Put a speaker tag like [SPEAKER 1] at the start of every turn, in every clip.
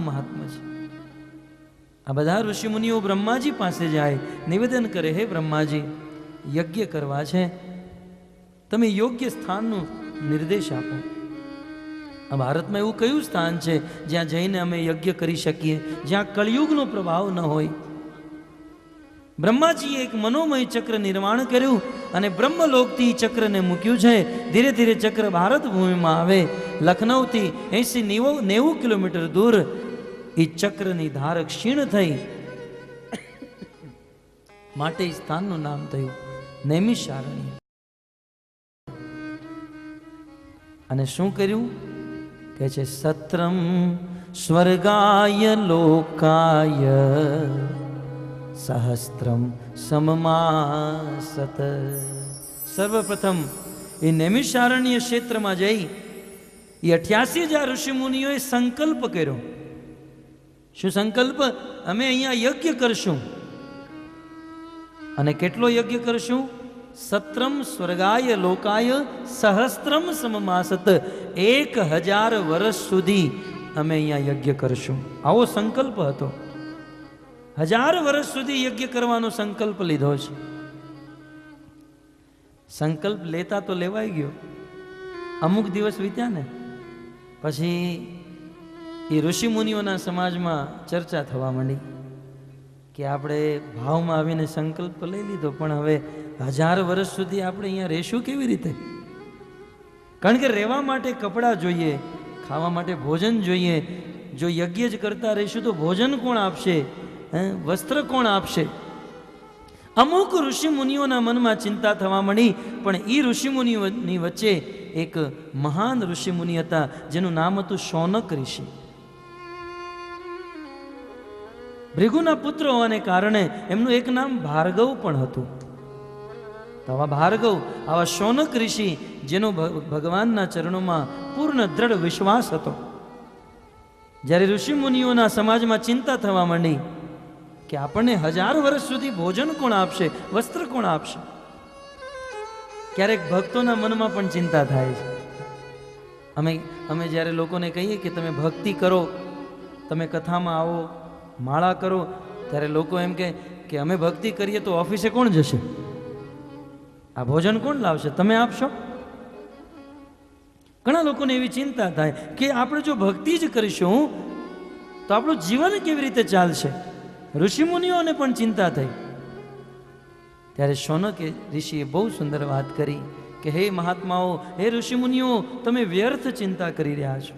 [SPEAKER 1] મહાત્મા છે. આ બધા ઋષિમુનિઓ બ્રહ્માજી પાસે જાય, નિવેદન કરે, હે બ્રહ્માજી, યજ્ઞ કરવા છે, તમે યોગ્ય સ્થાનનો નિર્દેશ આપો. આ ભારતમાં એવું કયું સ્થાન છે જ્યાં જઈને અમે યજ્ઞ કરી શકીએ, જ્યાં કળિયુગનો પ્રભાવ ન હોય? બ્રહ્માજીએ એક મનોમય ચક્ર નિર્માણ કર્યું અને બ્રહ્મલોકથી ચક્રને મૂક્યું છે. ધીરે ધીરે ચક્ર ભારત ભૂમિમાં આવે. લખનૌથી 80-90 કિલોમીટર દૂર એ ચક્રની ધાર ક્ષીણ થઈ, માટે સ્થાનનું નામ થયું નૈમિષારણ્ય. અને શું કર્યું કે છે, સત્રમ સ્વર્ગાય લોકાય સહસ્ત્રમ સમમાસત. સર્વપ્રથમ એ નૈમિષારણ્ય ક્ષેત્રમાં જઈ એ 88,000 ઋષિમુનિઓએ સંકલ્પ કર્યો. શું સંકલ્પ? અમે અહીંયા યજ્ઞ કરશું. અને કેટલો યજ્ઞ કરશું? સત્રમ સ્વર્ગાય લોકાય સહસ્ત્રમ સમમાસત. 1000 વર્ષ સુધી અમે અહીંયા યજ્ઞ કરશું. આવો સંકલ્પ હતો. 1000 વર્ષ સુધી યજ્ઞ કરવાનો સંકલ્પ લીધો છે. સંકલ્પ લેતા તો લેવાઈ ગયો, અમુક દિવસ વીત્યા ને પછી એ ઋષિમુનિઓના સમાજમાં ચર્ચા થવા માંડી કે આપણે ભાવમાં આવીને સંકલ્પ લઈ લીધો, પણ હવે 1000 વર્ષ સુધી આપણે અહીંયા રહેશું કેવી રીતે? કારણ કે રહેવા માટે કપડાં જોઈએ, ખાવા માટે ભોજન જોઈએ. જો યજ્ઞ જ કરતા રહીશું તો ભોજન કોણ આપશે? વસ્ત્ર કોણ આપશે? અમુક ઋષિમુનિઓના મનમાં ચિંતા થવા માંડી. પણ એ ઋષિમુનિઓની વચ્ચે એક મહાન ઋષિમુનિ હતા જેનું નામ હતું શૌનક ઋષિ. ભૃગુના પુત્ર હોવાને કારણે એમનું એક નામ ભાર્ગવ પણ હતું. તો આવા ભાર્ગવ, આવા શૌનક ઋષિ, જેનો ભગવાનના ચરણોમાં પૂર્ણ દ્રઢ વિશ્વાસ હતો. જ્યારે ઋષિમુનિઓના સમાજમાં ચિંતા થવા માંડી કે આપણને 1000 વર્ષ સુધી ભોજન કોણ આપશે, વસ્ત્ર કોણ આપશે? ક્યારેક ભક્તોના મનમાં પણ ચિંતા થાય છે. અમે જ્યારે લોકોને કહીએ કે તમે ભક્તિ કરો, તમે કથામાં આવો, માળા કરો, ત્યારે લોકો એમ કે અમે ભક્તિ કરીએ તો ઓફિસે કોણ જશે? આ ભોજન કોણ લાવશે? તમે આપશો? ઘણા લોકોને એવી ચિંતા થાય કે આપણે જો ભક્તિ જ કરીશું તો આપણું જીવન કેવી રીતે ચાલશે? ઋષિમુનિઓને પણ ચિંતા થઈ. ત્યારે શૌનક ઋષિએ બહુ સુંદર વાત કરી કે હે મહાત્માઓ, હે ઋષિમુનિઓ, તમે વ્યર્થ ચિંતા કરી રહ્યા છો.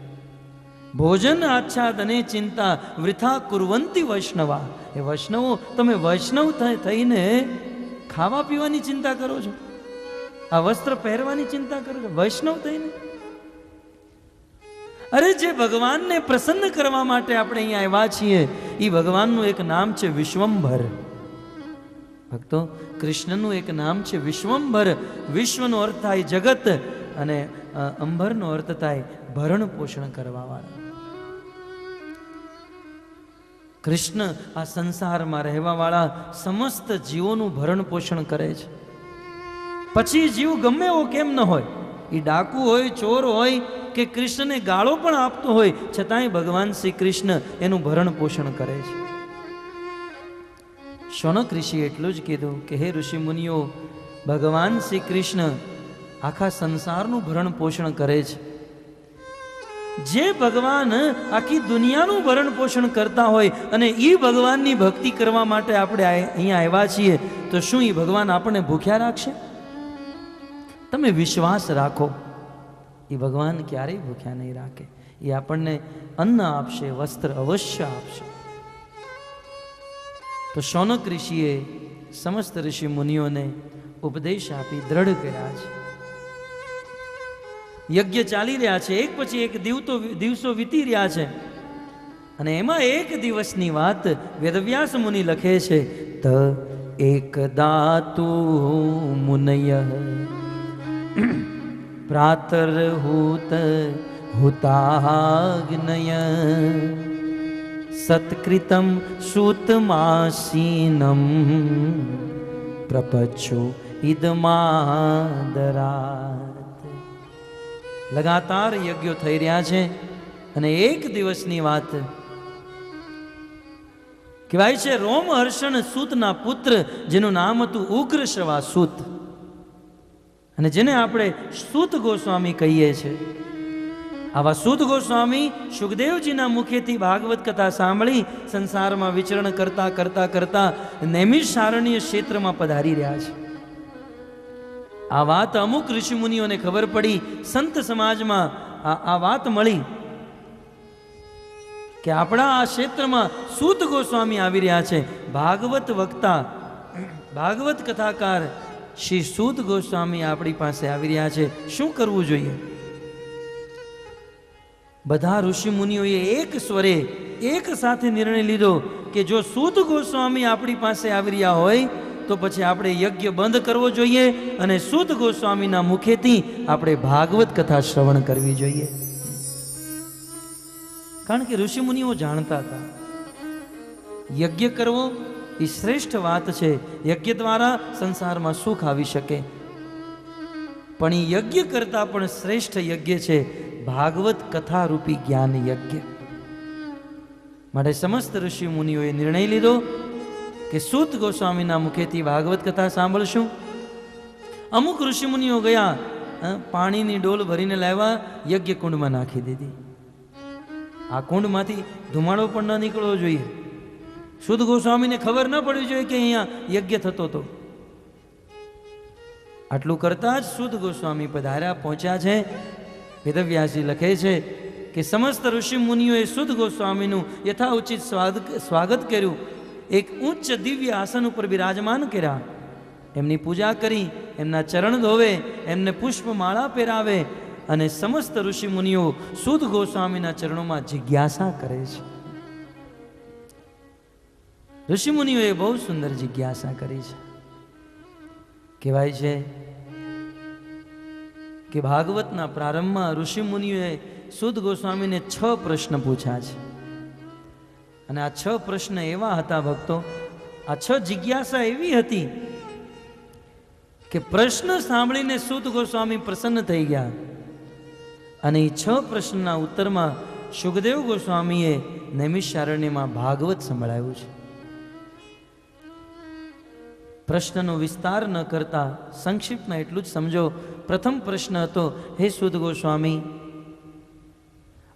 [SPEAKER 1] ભોજન આચ્છાદ અને ચિંતા વૃથા કુર્વંતી વૈષ્ણવા. એ વૈષ્ણવો, તમે વૈષ્ણવ થઈને ખાવા પીવાની ચિંતા કરો છો, આ વસ્ત્ર પહેરવાની ચિંતા કરો છો, વૈષ્ણવ થઈને? અરે, જે ભગવાનને પ્રસન્ન કરવા માટે આપણે અહીંયા આવ્યા છીએ, એ ભગવાનનું એક નામ છે વિશ્વંભર. ભક્તો, કૃષ્ણનું એક નામ છે વિશ્વંભર. વિશ્વનો અર્થ થાય જગત અને અંભરનો અર્થ થાય ભરણ પોષણ કરવાવાળા. કૃષ્ણ આ સંસારમાં રહેવાવાળા સમસ્ત જીવોનું ભરણ પોષણ કરે છે. પછી જીવ ગમે એવો કેમ ન હોય, એ ડાકુ હોય, ચોર હોય કે કૃષ્ણને ગાળો પણ આપતો હોય, છતાંય ભગવાન શ્રી કૃષ્ણ એનું ભરણ પોષણ કરે છે. શૌનક ઋષિએ એટલું જ કીધું કે હે ઋષિ મુનિઓ, ભગવાન શ્રી કૃષ્ણ આખા સંસારનું ભરણ પોષણ કરે છે. જે ભગવાન આખી દુનિયાનું ભરણ પોષણ કરતા હોય અને એ ભગવાનની ભક્તિ કરવા માટે આપણે અહીંયા આવ્યા છીએ, તો શું એ ભગવાન આપણને ભૂખ્યા રાખશે? તમે વિશ્વાસ રાખો, એ ભગવાન ક્યારેય ભૂખ્યા નહીં રાખે. એ આપણને અન્ન આપશે, વસ્ત્ર અવશ્ય આપશે. તો શૌનક ઋષિએ સમસ્ત ઋષિ મુનિઓને ઉપદેશ આપી દ્રઢ કર્યા છે. યજ્ઞ ચાલી રહ્યા છે, એક પછી એક દિવસો વીતી રહ્યા છે. અને એમાં એક દિવસની વાત વેદવ્યાસ મુનિ લખે છે, ત એકદા મુનય પ્રાતર્હૂત હુતાગ્નય સત્કૃતમ સૂતમાસીનમ પ્રપચ્છુ ઇદમાદરાત. લગાતાર યજ્ઞો થઈ રહ્યા છે અને એક દિવસની વાત કહેવાય છે રોમહર્ષણ સૂતના પુત્ર જેનું નામ હતું ઉગ્રશ્રવા સૂત, અને જેને આપણે સૂત ગોસ્વામી કહીએ છીએ. આવા સૂત ગોસ્વામી સુખદેવજીના મુખેથી ભાગવત કથા સાંભળી સંસારમાં વિચરણ કરતા કરતા કરતા નૈમિષારણ્ય ક્ષેત્રમાં પધારી રહ્યા છે. આ વાત અમુક ઋષિમુનિઓને ખબર પડી, સંત સમાજમાં આ વાત મળી કે આપણા આ ક્ષેત્રમાં સૂત ગોસ્વામી આવી રહ્યા છે. ભાગવત વક્તા, ભાગવત કથાકાર શ્રી સૂત ગોસ્વામી આપણી પાસે આવી રહ્યા છે. શું કરવું જોઈએ? બધા ઋષિ મુનિઓએ એક સ્વરે એક સાથે નિર્ણય લીધો કે જો સૂત ગોસ્વામી આપણી પાસે આવી રહ્યા હોય તો પછી આપણે યજ્ઞ બંધ કરવો જોઈએ અને સૂત ગોસ્વામીના મુખેથી આપણે ભાગવત કથા શ્રવણ કરવી જોઈએ. કારણ કે ઋષિ મુનિઓ જાણતા હતા યજ્ઞ કરવો એ શ્રેષ્ઠ વાત છે. યજ્ઞ દ્વારા સંસારમાં સુખ આવી શકે, પણ એ યજ્ઞ કરતા પણ શ્રેષ્ઠ યજ્ઞ છે ભાગવત કથા રૂપી જ્ઞાન યજ્ઞ. માટે સમસ્ત ઋષિ મુનિઓએ નિર્ણય લીધો કે સૂત ગોસ્વામીના મુખેથી ભાગવત કથા સાંભળશું. અમુક ઋષિ મુનિઓ ગયા, પાણીની ડોલ ભરીને લાવ્યા, યજ્ઞ કુંડમાં નાખી દીધી. આ કુંડમાંથી ધુમાડો પણ ન નીકળવો જોઈએ. સૂત ગોસ્વામીને ખબર ન પડવી જોઈએ કે અહીંયા યજ્ઞ થતો હતો. આટલું કરતા જ સૂત ગોસ્વામી પધાર્યા, પહોંચ્યા છે. વેદવ્યાસજી લખે છે કે સમસ્ત ઋષિ મુનિઓએ સૂત ગોસ્વામીનું યથાઉચિત સ્વાગત કર્યું. એક ઉચ્ચ દિવ્ય આસન ઉપર બિરાજમાન કર્યા, એમની પૂજા કરી, એમના ચરણ ધોવે, એમને પુષ્પમાળા પહેરાવે અને સમસ્ત ઋષિ મુનિઓ સૂત ગોસ્વામીના ચરણોમાં જિજ્ઞાસા કરે છે. ઋષિ મુનિઓએ બહુ સુંદર જિજ્ઞાસા કરી છે. કહેવાય છે કે ભાગવતના પ્રારંભમાં ઋષિ મુનિઓએ સૂત ગોસ્વામીને 6 પ્રશ્ન પૂછ્યા છે. અને આ 6 પ્રશ્ન એવા હતા ભક્તો, આ 6 જિજ્ઞાસા એવી હતી કે પ્રશ્ન સાંભળીને સૂત ગોસ્વામી પ્રસન્ન થઈ ગયા. અને એ 6 પ્રશ્નના ઉત્તરમાં સુખદેવ ગોસ્વામીએ નૈમિષારણ્યમાં ભાગવત સંભળાવ્યું છે. પ્રશ્નનો વિસ્તાર ન કરતા સંક્ષિપ્તમાં એટલું જ સમજો. પ્રથમ પ્રશ્ન હતો, હે સૂત ગોસ્વામી,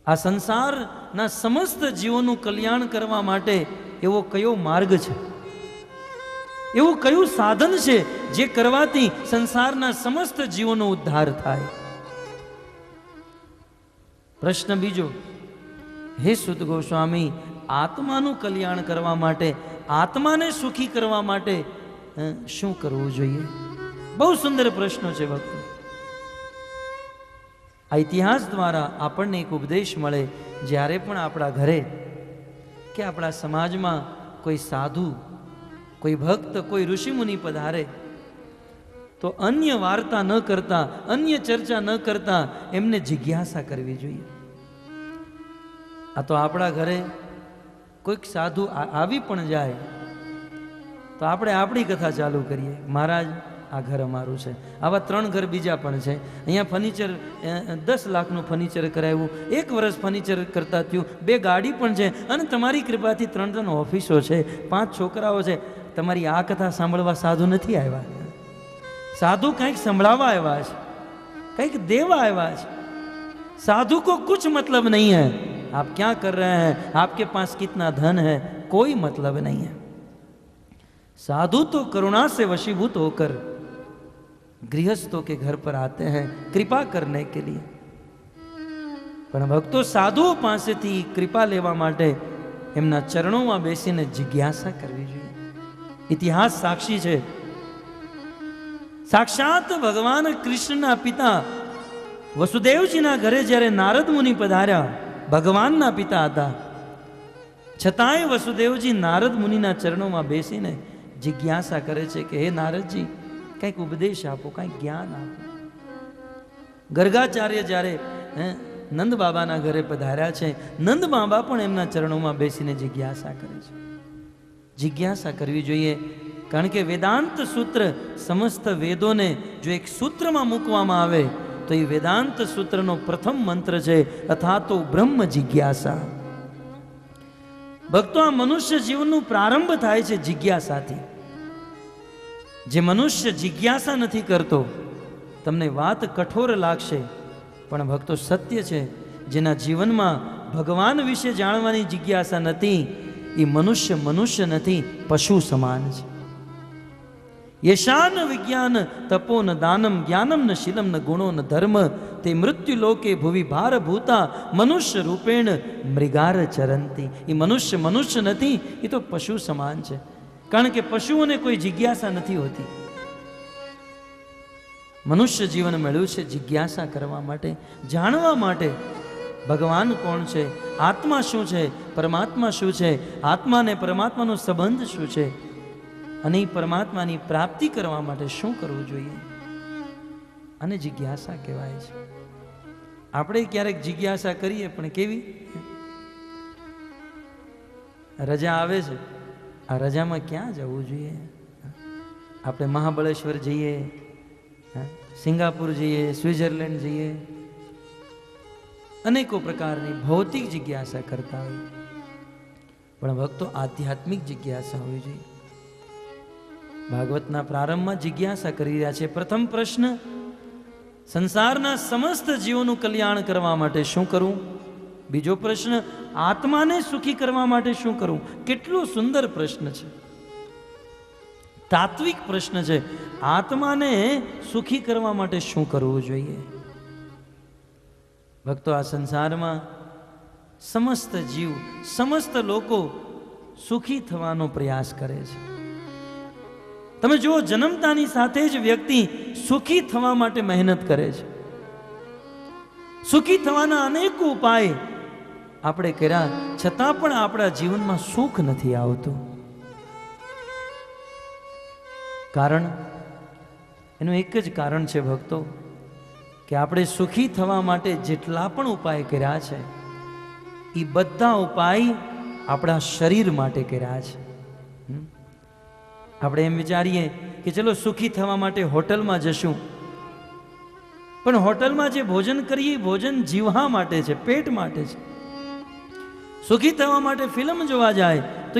[SPEAKER 1] આ સંસારના સમસ્ત જીવોનું કલ્યાણ કરવા માટે એવો કયો માર્ગ છે, એવું કયું સાધન છે જે કરવાથી સંસારના સમસ્ત જીવોનો ઉદ્ધાર થાય? પ્રશ્ન બીજો, હે સૂત ગોસ્વામી, આત્માનું કલ્યાણ કરવા માટે, આત્માને સુખી કરવા માટે શું કરવું જોઈએ? બહુ સુંદર પ્રશ્નો છે ભક્તો. આ ઇતિહાસ દ્વારા આપણને એક ઉપદેશ મળે. જ્યારે પણ આપણા ઘરે કે આપણા સમાજમાં કોઈ સાધુ, કોઈ ભક્ત, કોઈ ઋષિમુનિ પધારે તો અન્ય વાર્તા ન કરતા, અન્ય ચર્ચા ન કરતા એમને જિજ્ઞાસા કરવી જોઈએ. આ તો આપણા ઘરે કોઈક સાધુ આવી પણ જાય તો આપણે આપણી કથા ચાલુ કરીએ, મહારાજ આ ઘર અમારું છે. આવા 3 ઘર બીજા પણ છે. અહીંયા ફર્નિચર 10 લાખનું ફર્નિચર કરાવ્યું, 1 વર્ષ ફર્નિચર કરતા થયું, 2 ગાડી પણ છે, અને તમારી કૃપાથી 3 ઓફિસો છે, 5 છોકરાઓ છે. તમારી આ કથા સાંભળવા સાધુ નથી આવ્યા. સાધુ કંઈક સંભળાવા આવ્યા છે, કંઈક દેવા આવ્યા છે. साधु को कुछ मतलब नहीं है, आप क्या कर रहे हैं, आपके पास कितना धन है, कोई मतलब नहीं है. साधु तो करुणा से वशीभूत होकर गृहस्थों के घर पर आते हैं कृपा करने के लिए. પણ ભક્તો સાધુઓ પાસેથી કૃપા લેવા માટે એમના ચરણોમાં બેસીને જિજ્ઞાસા કરવી જોઈએ. ઇતિહાસ સાક્ષી છે. સાક્ષાત ભગવાન કૃષ્ણના પિતા વસુદેવજીના ઘરે જ્યારે નારદ મુનિ પધાર્યા, ભગવાનના પિતા હતા, છતાંય વસુદેવજી નારદ મુનિના ચરણોમાં બેસીને જિજ્ઞાસા કરે છે કે હે નારદજી, કંઈક ઉપદેશ આપો, કંઈક જ્ઞાન આપો. ગર્ગાચાર્ય જ્યારે નંદ બાબાના ઘરે પધાર્યા છે, નંદ બાબા પણ એમના ચરણોમાં બેસીને જિજ્ઞાસા કરે છે. જિજ્ઞાસા કરવી જોઈએ, કારણ કે વેદાંત સૂત્ર સમસ્ત વેદોને જો એક સૂત્રમાં મૂકવામાં આવે તો એ વેદાંત સૂત્રનો પ્રથમ મંત્ર છે, અથાતો બ્રહ્મ જિજ્ઞાસા. ભક્તો, આ મનુષ્ય જીવનનું પ્રારંભ થાય છે જિજ્ઞાસાથી. જે મનુષ્ય જિજ્ઞાસા નથી કરતો, તમને વાત કઠોર લાગશે, પણ ભક્તો સત્ય છે, જેના જીવનમાં ભગવાન વિશે જાણવાની જિજ્ઞાસા નથી, એ મનુષ્ય નથી, પશુ સમાન છે. યશાન વિજ્ઞાન તપો ન દાનમ જ્ઞાનમ ન શીલમ ન ગુણો ન ધર્મ તે મૃત્યુ લોકે ભુવિ ભારભૂતા મનુષ્ય રૂપેણ મૃગાર ચરંતી. એ મનુષ્ય નથી, એ તો પશુ સમાન છે. કારણ કે પશુઓને કોઈ જિજ્ઞાસા નથી હોતી. મનુષ્ય જીવન મળ્યું છે જિજ્ઞાસા કરવા માટે, જાણવા માટે. ભગવાન કોણ છે, આત્મા શું છે, પરમાત્મા શું છે, આત્મા અને પરમાત્માનો સંબંધ શું છે, અને એ પરમાત્માની પ્રાપ્તિ કરવા માટે શું કરવું જોઈએ, અને જિજ્ઞાસા કહેવાય છે. આપણે ક્યારેક જિજ્ઞાસા કરીએ, પણ કેવી? રજા આવે છે, આ રજામાં ક્યાં જવું જોઈએ? આપણે મહાબળેશ્વર જઈએ, સિંગાપુર જઈએ, સ્વિટ્ઝરલેન્ડ જઈએ, અનેકો પ્રકારની ભૌતિક જિજ્ઞાસા કરતા હોય, પણ ભક્તો આધ્યાત્મિક જિજ્ઞાસા હોવી જોઈએ. ભાગવતના પ્રારંભમાં જિજ્ઞાસા કરી રહ્યા છે. પ્રથમ પ્રશ્ન, સંસારના સમસ્ત જીવોનું કલ્યાણ કરવા માટે શું કરવું? બીજો પ્રશ્ન, આત્માને સુખી કરવા માટે શું કરવું? કેટલો સુંદર પ્રશ્ન છે, તાત્વિક પ્રશ્ન છે. આત્માને સુખી કરવા માટે શું કરવું જોઈએ? ભક્તો, આ સંસારમાં સમસ્ત જીવ, સમસ્ત લોકો સુખી થવાનો પ્રયાસ કરે છે. તમે જુઓ, જન્મતાની સાથે જ વ્યક્તિ સુખી થવા માટે મહેનત કરે છે. સુખી થવાના અનેક ઉપાય આપણે કર્યા, છતાં પણ આપણા જીવનમાં સુખ નથી આવતું. કારણ, એનું એક જ કારણ છે ભક્તો, કે આપણે સુખી થવા માટે જેટલા પણ ઉપાય કર્યા છે, એ બધા ઉપાય આપણા શરીર માટે કર્યા છે. આપણે એમ વિચારીએ કે ચલો સુખી થવા માટે હોટલમાં જશું, પણ હોટલમાં જે ભોજન કરીએ એ ભોજન જીવવા માટે છે, પેટ માટે છે. સુખી થવા માટે ફિલ્મ જોવા જાય તો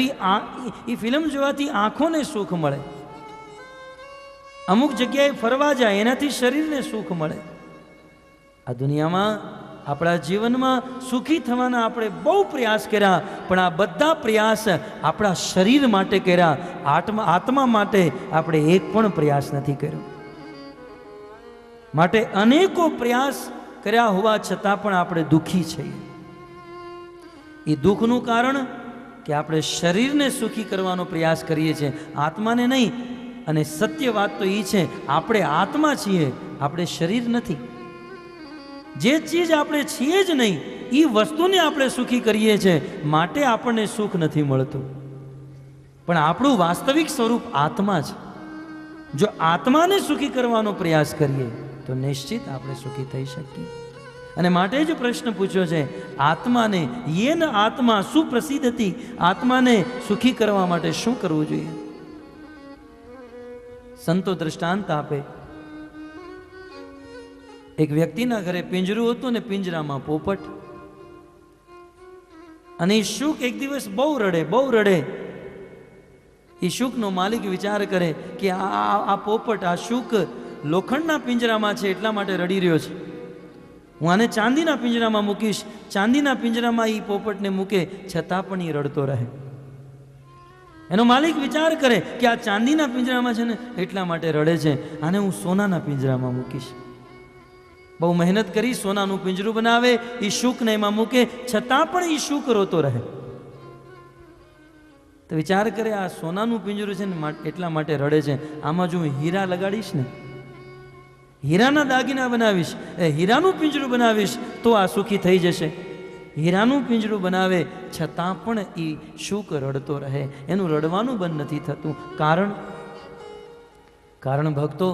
[SPEAKER 1] એ ફિલ્મ જોવાથી આંખોને સુખ મળે. અમુક જગ્યાએ ફરવા જાય એનાથી શરીરને સુખ મળે. આ દુનિયામાં આપણા જીવનમાં સુખી થવાના આપણે બહુ પ્રયાસ કર્યા, પણ આ બધા પ્રયાસ આપણા શરીર માટે કર્યા, આત્મા માટે આપણે એક પણ પ્રયાસ નથી કર્યો. માટે અનેકો પ્રયાસ કર્યા હોવા છતાં પણ આપણે દુઃખી છીએ. એ દુઃખનું કારણ કે આપણે શરીરને સુખી કરવાનો પ્રયાસ કરીએ છીએ, આત્માને નહીં. અને સત્ય વાત તો એ છે, આપણે આત્મા છીએ, આપણે શરીર નથી. જે ચીજ આપણે છીએ જ નહીં, એ વસ્તુને આપણે સુખી કરીએ છીએ, માટે આપણને સુખ નથી મળતું. પણ આપણું વાસ્તવિક સ્વરૂપ આત્મા છે. જો આત્માને સુખી કરવાનો પ્રયાસ કરીએ તો નિશ્ચિત આપણે સુખી થઈ શકીએ. અને માટે જ પ્રશ્ન પૂછ્યો છે, આત્માને યેન આત્મા સુપ્રસિદ્ધતી, આત્માને સુખી કરવા માટે શું કરવું જોઈએ? સંતો દ્રષ્ટાંત આપે. એક વ્યક્તિના ઘરે પિંજરું હતું ને પિંજરામાં પોપટ. અને એ શુક એક દિવસ બહુ રડે. એ શુકનો માલિક વિચાર કરે કે આ પોપટ, આ શુક લોખંડના પિંજરામાં છે એટલા માટે રડી રહ્યો છે. હું આને ચાંદીના પિંજરામાં મૂકીશ. ચાંદીના પિંજરામાં એ પોપટને મૂકે, છતાં પણ એ રડતો રહે. એનો માલિક વિચાર કરે કે આ ચાંદીના પિંજરામાં છે ને એટલા માટે રડે છે, આને હું સોનાના પિંજરામાં મૂકીશ. બહુ મહેનત કરી સોનાનું પિંજરું બનાવે, એ શુકને એમાં મૂકે, છતાં પણ એ શુક રોતો રહે. તો વિચાર કરે, આ સોનાનું પિંજરું છે ને એટલા માટે રડે છે, આમાં જો હું હીરા લગાડીશ ને, હીરાના દાગીના બનાવીશ, હીરાનું પિંજરું બનાવીશ તો આ સુખી થઈ જશે. હીરાનું પિંજરું બનાવે છતાં પણ એ શુક રડતો રહે, એનું રડવાનું બંધ નથી થતું. કારણ ભક્તો,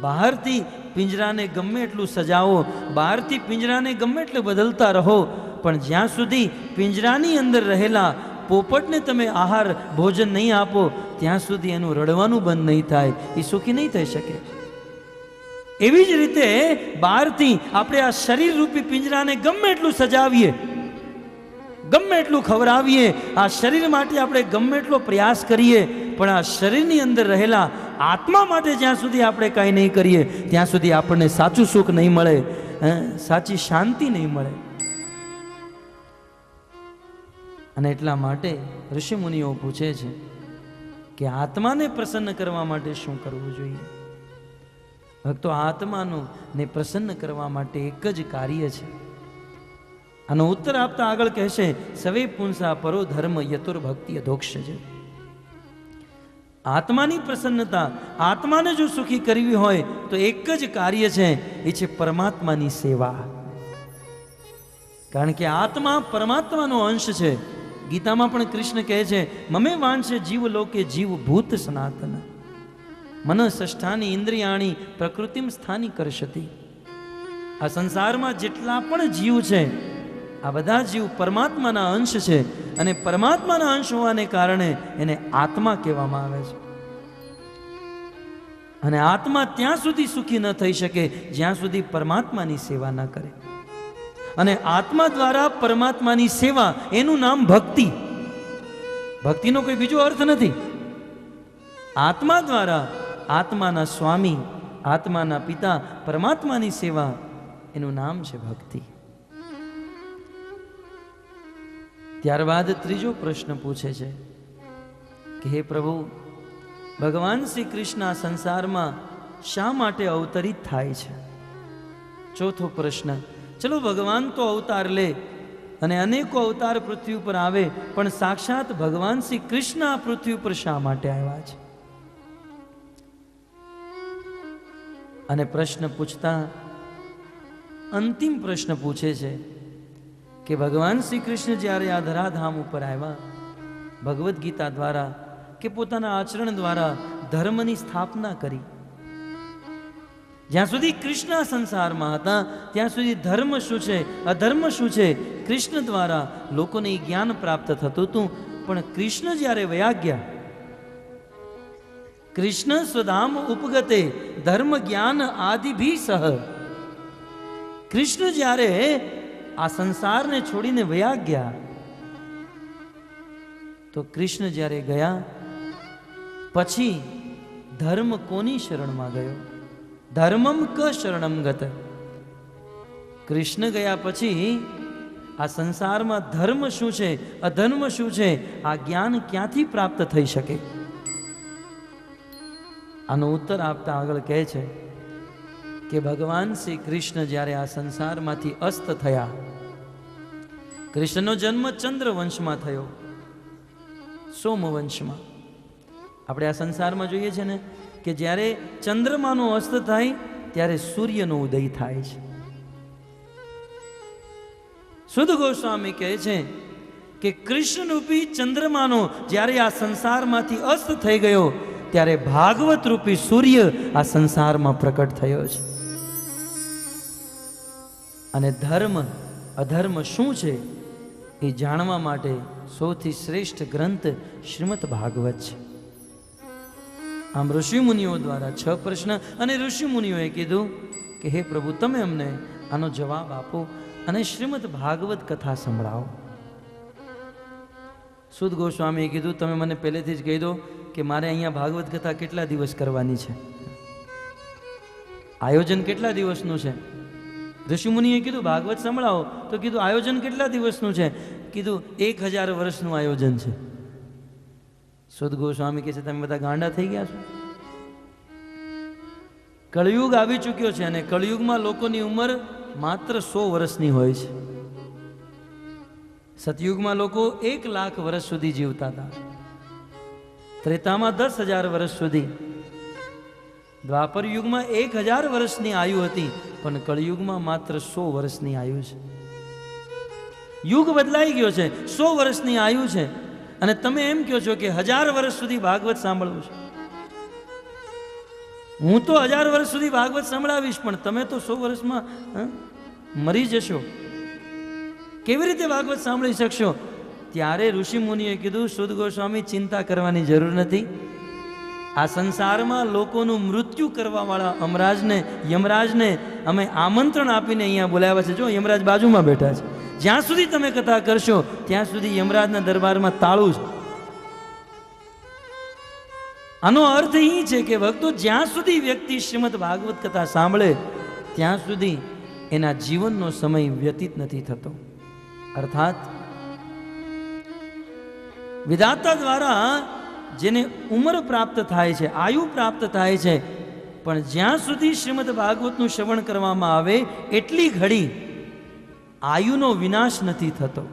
[SPEAKER 1] બહારથી પિંજરાને ગમે એટલું સજાવો, બહારથી પિંજરાને ગમે એટલે બદલતા રહો, પણ જ્યાં સુધી પિંજરાની અંદર રહેલા પોપટને તમે આહાર ભોજન નહીં આપો, ત્યાં સુધી એનું રડવાનું બંધ નહીં થાય, એ સુખી નહીં થઈ શકે. એવી જ રીતે બહારથી આપણે આ શરીર રૂપી પિંજરાને ગમે એટલું સજાવીએ, ગમે એટલું ખવડાવીએ, આ શરીર માટે આપણે ગમે એટલો પ્રયાસ કરીએ, પણ આ શરીરની અંદર રહેલા આત્મા માટે જ્યાં સુધી આપણે કાંઈ નહીં કરીએ ત્યાં સુધી આપણને સાચું સુખ નહીં મળે, સાચી શાંતિ નહીં મળે. અને એટલા માટે ઋષિ મુનિઓ પૂછે છે કે આત્માને પ્રસન્ન કરવા માટે શું કરવું જોઈએ? ભક્તો, આત્માનું ને પ્રસન્ન કરવા માટે એક જ કાર્ય છે. આનો ઉત્તર આપતા આગળ કહેશે, સવે પુંસા પરો ધર્મ યતુર ભક્તિ અધોક્ષ છે. આત્માની પ્રસન્નતા, આત્માને જો સુખી કરવી હોય તો એક જ કાર્ય છે, એ છે પરમાત્માની સેવા. કારણ કે આત્મા પરમાત્માનો અંશ છે. ગીતામાં પણ કૃષ્ણ કહે છે, મમે વાંશે જીવ લોકે જીવ ભૂત સનાતન મન ષષ્ઠાની ઇન્દ્રિયાણી પ્રકૃતિમ સ્થાની કરશતી. આ સંસારમાં જેટલા પણ જીવ છે, આ બધા જીવ પરમાત્માના અંશ છે, અને પરમાત્માના અંશ હોવાને કારણે એને આત્મા કહેવામાં આવે છે. અને આત્મા ત્યાં સુધી સુખી ન થઈ શકે જ્યાં સુધી પરમાત્માની સેવા ન કરે. અને આત્મા દ્વારા પરમાત્માની સેવા, એનું નામ ભક્તિ. ભક્તિનો કોઈ બીજો અર્થ નથી. આત્મા દ્વારા આત્માના સ્વામી, આત્માના પિતા પરમાત્માની સેવા, એનું નામ છે ભક્તિ. ત્યારબાદ ત્રીજો પ્રશ્ન પૂછે છે કે હે પ્રભુ, ભગવાન શ્રી કૃષ્ણ આ સંસારમાં શા માટે અવતરિત થાય છે? ચોથો પ્રશ્ન, ચલો ભગવાન તો અવતાર લે અને અનેકો અવતાર પૃથ્વી ઉપર આવે, પણ સાક્ષાત ભગવાન શ્રી કૃષ્ણ આ પૃથ્વી ઉપર શા માટે આવ્યા છે? અને પ્રશ્ન પૂછતા અંતિમ પ્રશ્ન પૂછે છે કે ભગવાન શ્રી કૃષ્ણ જ્યારે આ ધરાધામ ઉપર આવ્યા, ભગવદ્ ગીતા દ્વારા કે પોતાના આચરણ દ્વારા ધર્મની સ્થાપના કરી. જ્યાં સુધી કૃષ્ણ સંસારમાં હતા ત્યાં સુધી ધર્મ શું છે, અધર્મ શું છે, કૃષ્ણ દ્વારા લોકોને જ્ઞાન પ્રાપ્ત થતું હતું. પણ કૃષ્ણ જ્યારે વયા ગયા, કૃષ્ણ સ્વધામ ઉપગતે ધર્મ જ્ઞાન આદિભી સહ, કૃષ્ણ જ્યારે આ સંસારને છોડીને વયા ગયા, તો કૃષ્ણ જ્યારે ગયા પછી ધર્મ કોની શરણમાં ગયો? ધર્મમ ક શરણમ ગત. કૃષ્ણ ગયા પછી આ સંસારમાં ધર્મ શું છે, અધર્મ શું છે, આ જ્ઞાન ક્યાંથી પ્રાપ્ત થઈ શકે? આનો ઉત્તર આપતા આગળ કહે છે કે ભગવાન શ્રી કૃષ્ણ જ્યારે આ સંસારમાંથી અસ્ત થયા, કૃષ્ણનો જન્મ ચંદ્ર વંશમાં થયો, સોમવંશમાં. આપણે આ સંસારમાં જોઈએ છે ને કે જ્યારે ચંદ્રમાનો અસ્ત થાય ત્યારે સૂર્યનો ઉદય થાય છે. સુદ ગોસ્વામી કહે છે કે કૃષ્ણ રૂપી ચંદ્રમાનો જ્યારે આ સંસારમાંથી અસ્ત થઈ ગયો ત્યારે ભાગવત રૂપી સૂર્ય આ સંસારમાં પ્રકટ થયો છે. અને ધર્મ અધર્મ શું છે એ જાણવા માટે સૌથી શ્રેષ્ઠ ગ્રંથ શ્રીમદ ભાગવત છે. આમ ઋષિ મુનિઓ દ્વારા 6 પ્રશ્ન, અને ઋષિ મુનિઓએ કીધું કે હે પ્રભુ, તમે અમને આનો જવાબ આપો અને શ્રીમદ ભાગવત કથા સંભળાવો. સુદ ગોસ્વામીએ કીધું, તમે મને પહેલેથી જ કહી દો કે મારે અહીંયા ભાગવત કથા કેટલા દિવસ કરવાની છે, આયોજન કેટલા દિવસનું છે? ઋષિ મુનિએ કીધું ભાગવત સંભળાવો, તો કીધું આયોજન કેટલા દિવસનું છે? કીધું 1000 વર્ષનું આયોજન છે. સુદ ગોસ્વામી કહે છે, તમે બધા ગાંડા થઈ ગયા છો. કળયુગ આવી ચૂક્યો છે અને કળયુગમાં લોકોની ઉંમર માત્ર 100 વર્ષની હોય છે. સતયુગમાં લોકો 1 લાખ વર્ષ સુધી જીવતા હતા, ત્રેતામાં 10,000 વર્ષ સુધી, દ્વાપર યુગમાં 1000 વર્ષની આયુ હતી, પણ કળયુગમાં માત્ર 100 વર્ષની આયુ છે. યુગ બદલાઈ ગયો છે, 100 વર્ષની આયુ છે, અને તમે એમ કહો છો કે 1000 વર્ષ સુધી ભાગવત સાંભળવું છે. હું તો 1000 વર્ષ સુધી ભાગવત સંભળાવીશ, પણ તમે તો 100 વર્ષમાં મરી જશો, કેવી રીતે ભાગવત સાંભળી શકશો? ત્યારે ઋષિ મુનિએ કીધું, સુદ ગોસ્વામી, ચિંતા કરવાની જરૂર નથી. આ સંસારમાં લોકોનું મૃત્યુ કરવા વાળા યમરાજને અમે આમંત્રણ આપીને અહીંયા બોલાવ્યા છે. જો યમરાજ બાજુમાં બેઠા છે, જ્યાં સુધી તમે કથા કરશો ત્યાં સુધી યમરાજના દરબારમાં તાળું છે. આનો અર્થ એ છે કે ભક્તો, જ્યાં સુધી વ્યક્તિ શ્રીમદ ભાગવત કથા સાંભળે ત્યાં સુધી એના જીવનનો સમય વ્યતીત નથી થતો. અર્થાત વિધાતા દ્વારા જેને ઉંમર પ્રાપ્ત થાય છે, આયુ પ્રાપ્ત થાય છે, પણ જ્યાં સુધી શ્રીમદ ભાગવતનું શ્રવણ કરવામાં આવે એટલી ઘડી આયુનો વિનાશ નથી થતો.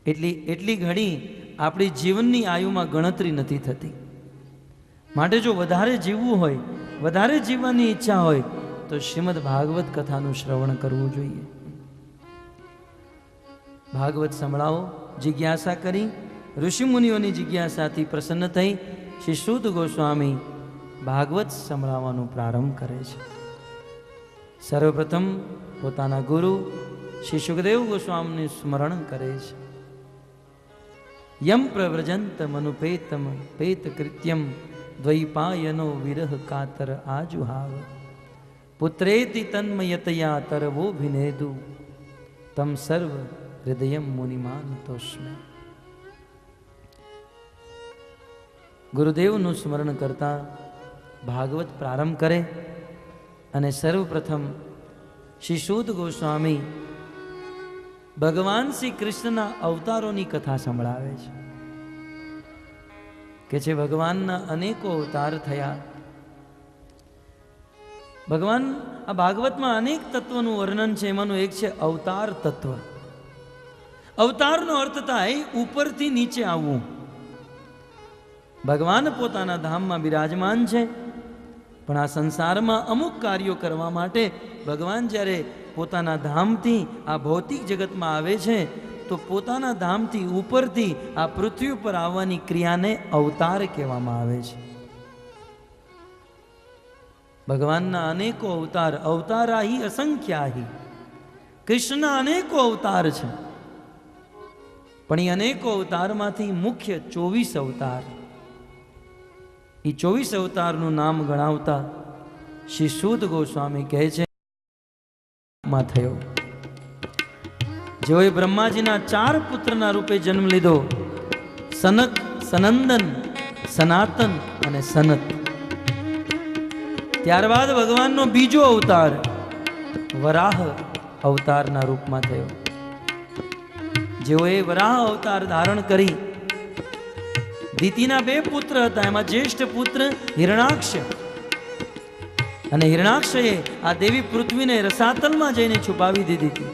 [SPEAKER 1] એટલી ઘડી આપણી જીવનની આયુમાં ગણતરી નથી થતી. માટે જો વધારે જીવવું હોય, વધારે જીવવાની ઈચ્છા હોય તો શ્રીમદ ભાગવત કથાનું શ્રવણ કરવું જોઈએ. ભાગવત સંભળાવો. જિજ્ઞાસા કરી, ઋષિમુનિઓની જિજ્ઞાસાથી પ્રસન્ન થઈ શ્રી શુદ્ધ ગોસ્વામી ભાગવત સંભળાવવાનો પ્રારંભ કરે છે. સર્વપ્રથમ પોતાના ગુરુ શ્રી સુખદેવ ગોસ્વામીનું સ્મરણ કરે છે. યમ પ્રવ્રજંત મનુપેતમ પેત કૃત્યમ દ્વૈપાયનો વિરહ કાતર આજુહાવ પુત્રેતિ તન્મયતયા તરવો ભિનેદુ તમ સર્વ હૃદયમ મુનિમાનતોસ્મે. ગુરુદેવનું સ્મરણ કરતા ભાગવત પ્રારંભ કરે અને સર્વપ્રથમ શ્રી શુદ્ધ ગોસ્વામી ભગવાન શ્રી કૃષ્ણના અવતારોની કથા સંભળાવે છે. કે છે ભગવાનના અનેકો અવતાર થયા. ભગવાન આ ભાગવતમાં અનેક તત્વનું વર્ણન છે. એમાંનું એક છે અવતાર તત્વ. અવતારનો અર્થ થાય ઉપરથી નીચે આવવું. ભગવાન પોતાના ધામમાં બિરાજમાન છે, પણ આ સંસારમાં અમુક કાર્યો કરવા માટે ભગવાન જ્યારે પોતાના ધામથી આ ભૌતિક જગતમાં આવે છે તો પોતાના ધામથી ઉપરથી આ પૃથ્વી ઉપર આવવાની ક્રિયાને અવતાર કહેવામાં આવે છે. ભગવાનના અનેકો અવતાર, અવતારાહી અસંખ્યાહી. કૃષ્ણના અનેકો અવતાર છે, પણ એ અનેકો અવતારમાંથી મુખ્ય 24 અવતાર. એ 24 અવતારનું નામ ગણાવતા શ્રી શુદ્ધ ગોસ્વામી કહે છે માં થયો. જેઓએ બ્રહ્માજીના 4 પુત્રના રૂપે જન્મ લીધો, સનક, સનંદન, સનાતન અને સનત. ત્યારબાદ ભગવાનનો બીજો અવતાર વરાહ અવતારના રૂપમાં થયો. જેઓએ વરાહ અવતાર ધારણ કરી દિતિના 2 પુત્ર હતા. એમાં જ્યેષ્ઠ પુત્ર હિરણાક્ષ, અને હિરણાક્ષએ આ દેવી પૃથ્વીને રસાતલમાં જઈને છુપાવી દીધી હતી.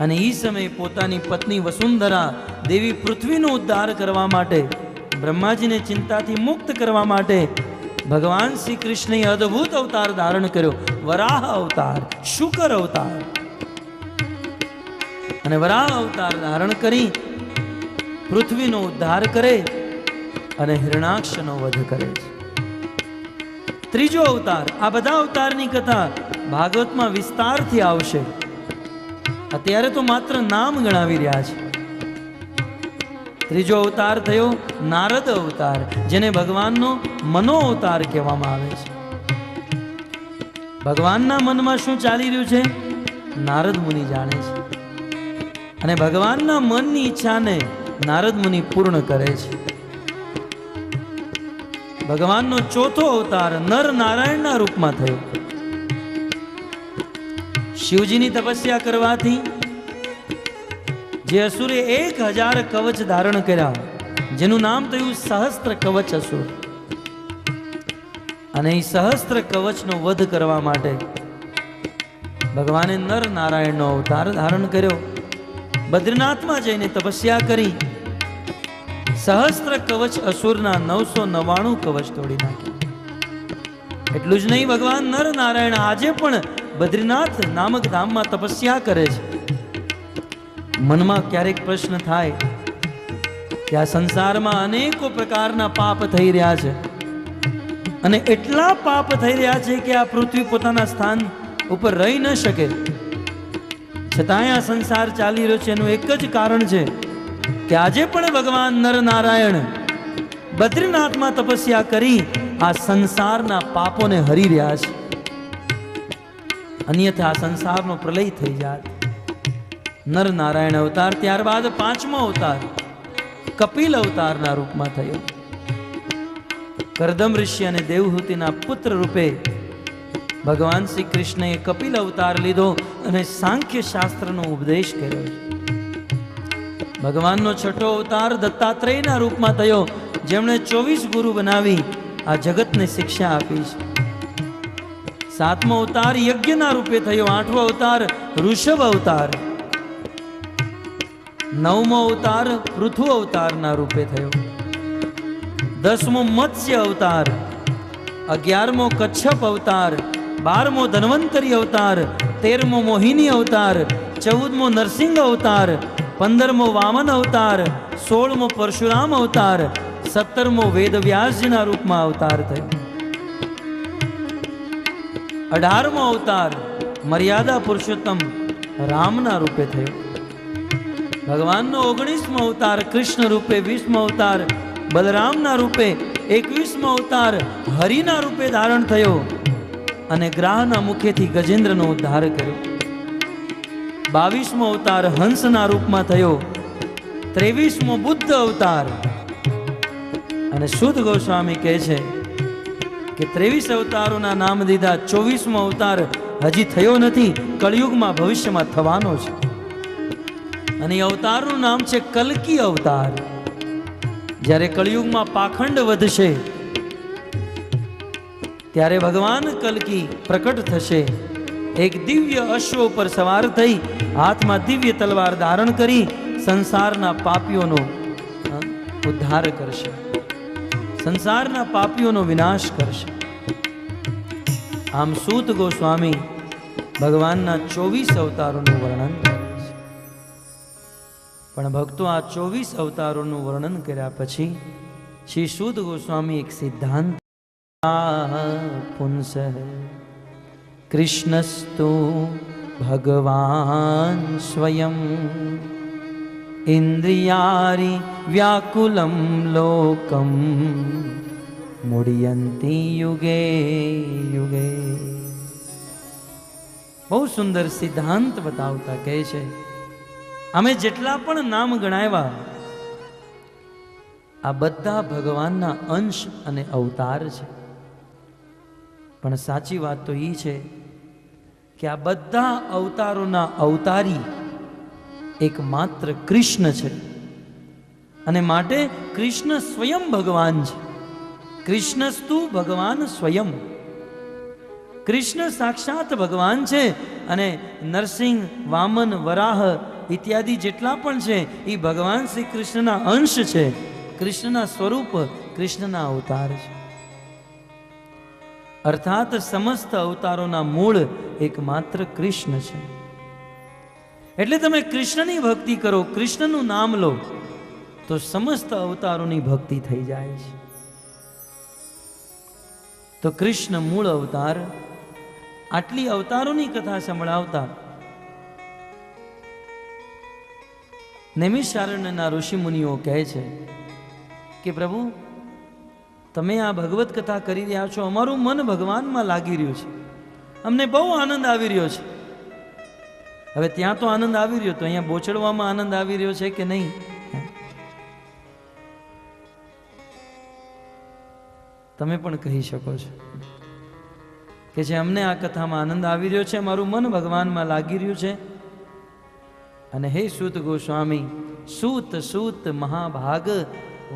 [SPEAKER 1] અને એ સમયે પોતાની પત્ની વસુંધરા દેવી પૃથ્વીનો ઉદ્ધાર કરવા માટે, બ્રહ્માજીને ચિંતાથી મુક્ત કરવા માટે ભગવાન શ્રી કૃષ્ણએ અદ્ભુત અવતાર ધારણ કર્યો, વરાહ અવતાર, શુકર અવતાર. અને વરાહ અવતાર ધારણ કરી પૃથ્વીનો ઉદ્ધાર કરે અને હિરણાક્ષનો વધ કરે છે. ત્રીજો અવતાર. આ બધા અવતારની કથા ભાગવતમાં વિસ્તારથી આવશે. અત્યારે તો માત્ર નામ ગણાવી રહ્યા છે. ત્રીજો અવતાર થયો નારદ અવતાર, જેને ભગવાનનો મનો અવતાર કહેવામાં આવે છે. ભગવાનના મનમાં શું ચાલી રહ્યું છે નારદ મુનિ જાણે છે, અને ભગવાનના મનની ઈચ્છાને નારદ મુનિ પૂર્ણ કરે છે. ભગવાનનો ચોથો અવતાર નર નારાયણના રૂપમાં થયો. શિવજીની તપસ્યા કરવાથી જે અસુરે 1000 કવચ ધારણ કર્યા, જેનું નામ થયું સહસ્ત્ર કવચ અસુર. અને એ સહસ્ત્ર કવચનો વધ કરવા માટે ભગવાને નર નારાયણનો અવતાર ધારણ કર્યો. બદ્રીનાથમાં જઈને તપસ્યા કરી સહસ્ત્ર કવચ અસુરના 999 કવચ તોડી નાખ્યા. એટલું જ નહીં, ભગવાન નર નારાયણ આજે પણ બદ્રીનાથ નામક ધામમાં તપસ્યા કરે છે. મનમાં ક્યારેક પ્રશ્ન થાય કે આ સંસારમાં અનેકો પ્રકારના પાપ થઈ રહ્યા છે, અને એટલા પાપ થઈ રહ્યા છે કે આ પૃથ્વી પોતાના સ્થાન ઉપર રહી ન શકે, છતાંય આ સંસાર ચાલી રહ્યો છે. એનું એક જ કારણ છે કે આજે પણ ભગવાન નર નારાયણ બદ્રીનાથમાં તપસ્યા કરી આ સંસારના પાપોને હરી રહ્યા છે. અન્યથા આ સંસારનો પ્રલય થઈ જાય. નર નારાયણ અવતાર, ત્યારબાદ પાંચમો અવતાર કપિલ અવતારના રૂપમાં થયો. કરદમ ઋષિ અને દેવહૂતિના પુત્ર રૂપે ભગવાન શ્રી કૃષ્ણએ કપિલ અવતાર લીધો અને સાંખ્ય શાસ્ત્રનો ઉપદેશ કર્યો છે. ભગવાનનો છઠ્ઠો અવતાર દત્તાત્રેયના રૂપમાં થયો, જેમણે 24 ગુરુ બનાવી આ જગતને શિક્ષા આપી છે. સાતમો અવતાર યજ્ઞના રૂપે થયો. આઠમો અવતાર ઋષભ અવતાર. નવમો અવતાર પૃથુ અવતારના રૂપે થયો. 10મો મત્સ્ય અવતાર. 11મો કચ્છપ અવતાર. 12મો ધન્વંતરી અવતાર. 13મો મોહિની અવતાર. 14મો નરસિંહ અવતાર. 15મો વામન અવતાર. 16મો પરશુરામ અવતાર. 17મો વેદવ્યાસજીના રૂપમાં અવતાર થયો. 18મો અવતાર મર્યાદા પુરુષોત્તમ રામના રૂપે થયો. ભગવાનનો 19મો અવતાર કૃષ્ણ રૂપે. 20મો અવતાર બલરામના રૂપે. 21મો અવતાર હરિના રૂપે ધારણ થયો અને ગ્રાહના મુખેથી ગજેન્દ્રનો ઉદ્ધાર કર્યો. 22મો અવતાર હંસના રૂપમાં થયો. 23મો બુદ્ધ અવતાર. અને શુદ્ધ ગોસ્વામી કહે છે કે 23 અવતારોના નામ દીધા, 24મો અવતાર હજી થયો નથી, કળિયુગમાં ભવિષ્યમાં થવાનો છે. અને એ અવતારનું નામ છે કલ્કી અવતાર. જ્યારે કળિયુગમાં પાખંડ વધશે ત્યારે ભગવાન કલ્કી પ્રકટ થશે. એક દિવ્ય અશ્વ ઉપર સવાર થઈ, હાથમાં દિવ્ય તલવાર ધારણ કરી સંસારના પાપીઓનો ઉદ્ધાર કરશે, સંસારના પાપીઓનો વિનાશ કરશે. આમ સૂત ગોસ્વામી ભગવાનના 24 અવતારોનું વર્ણન કરે છે. પણ ભક્તો, આ 24 અવતારોનું વર્ણન કર્યા પછી શ્રી સૂત ગોસ્વામી એક સિદ્ધાંત પુંસ કૃષ્ણસ્તુ ભગવાન સ્વયં ઇન્દ્રિયારી વ્યાકુલમ લોકમ મુડ્યંતી યુગે યુગે. બહુ સુંદર સિદ્ધાંત બતાવતા કહે છે, અમે જેટલા પણ નામ ગણાવ્યા આ બધા ભગવાનના અંશ અને અવતાર છે. પણ સાચી વાત તો એ છે કે આ બધા અવતારોના અવતારી એકમાત્ર કૃષ્ણ છે. અને માટે કૃષ્ણ સ્વયં ભગવાન છે. કૃષ્ણસ્તુ ભગવાન સ્વયં. કૃષ્ણ સાક્ષાત ભગવાન છે. અને નરસિંહ, વામન, વરાહ ઇત્યાદિ જેટલા પણ છે એ ભગવાન શ્રી કૃષ્ણના અંશ છે, કૃષ્ણના સ્વરૂપ, કૃષ્ણના અવતાર છે. અર્થાત સમસ્ત અવતારોના મૂળ એકમાત્ર કૃષ્ણ છે. એટલે તમે કૃષ્ણની ભક્તિ કરો, કૃષ્ણનું નામ લો તો સમસ્ત અવતારોની ભક્તિ થઈ જાય છે. તો કૃષ્ણ મૂળ અવતાર. આટલી અવતારોની કથા સંભળાવતા નૈમિષારણ્યના ઋષિ મુનિઓ કહે છે કે પ્રભુ, તમે આ ભગવત કથા કરી રહ્યા છો, અમારું મન ભગવાનમાં લાગી રહ્યું છે, અમને બહુ આનંદ આવી રહ્યો છે. હવે ત્યાં તો આનંદ આવી રહ્યો, તો અહીંયા બોચડવામાં આનંદ આવી રહ્યો છે કે નહીં? તમે પણ કહી શકો છો કે જે અમને આ કથામાં આનંદ આવી રહ્યો છે, મારું મન ભગવાનમાં લાગી રહ્યું છે. અને હે સૂત ગોસ્વામી, સૂત સૂત મહાભાગ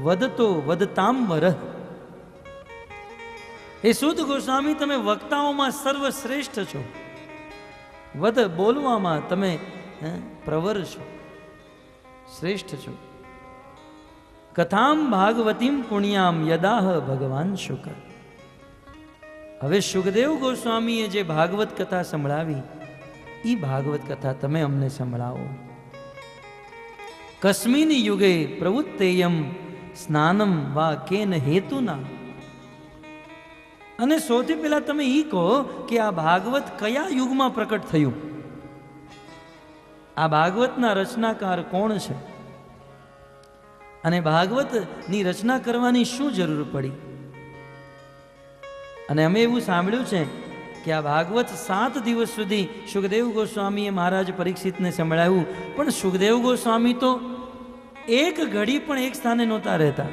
[SPEAKER 1] વદતો વદતાંબર. હે સૂત ગોસ્વામી, તમે વક્તાઓમાં સર્વશ્રેષ્ઠ છો. વદ બોલવામાં તમે પ્રવર છો, શ્રેષ્ઠ છો. કથામ ભાગવતીમ પુણ્યામ યદાહ ભગવાન શુકર. હવે સુખદેવ ગોસ્વામીએ જે ભાગવત કથા સંભળાવી એ ભાગવત કથા તમે અમને સંભળાવો. કસ્મિન યુગે પ્રવૃત્તેયમ સ્નાનમ વા કેન હેતુના. અને સૌથી પહેલા તમે એ કહો કે આ ભાગવત કયા યુગમાં પ્રકટ થયું? આ ભાગવતના રચનાકાર કોણ છે? અને ભાગવતની રચના કરવાની શું જરૂર પડી? અને અમે એવું સાંભળ્યું છે કે આ ભાગવત 7 દિવસ સુધી સુખદેવ ગોસ્વામીએ મહારાજ પરીક્ષિતને સંભળાવ્યું, પણ સુખદેવ ગોસ્વામી તો એક ઘડી પણ એક સ્થાને નહોતા રહેતા.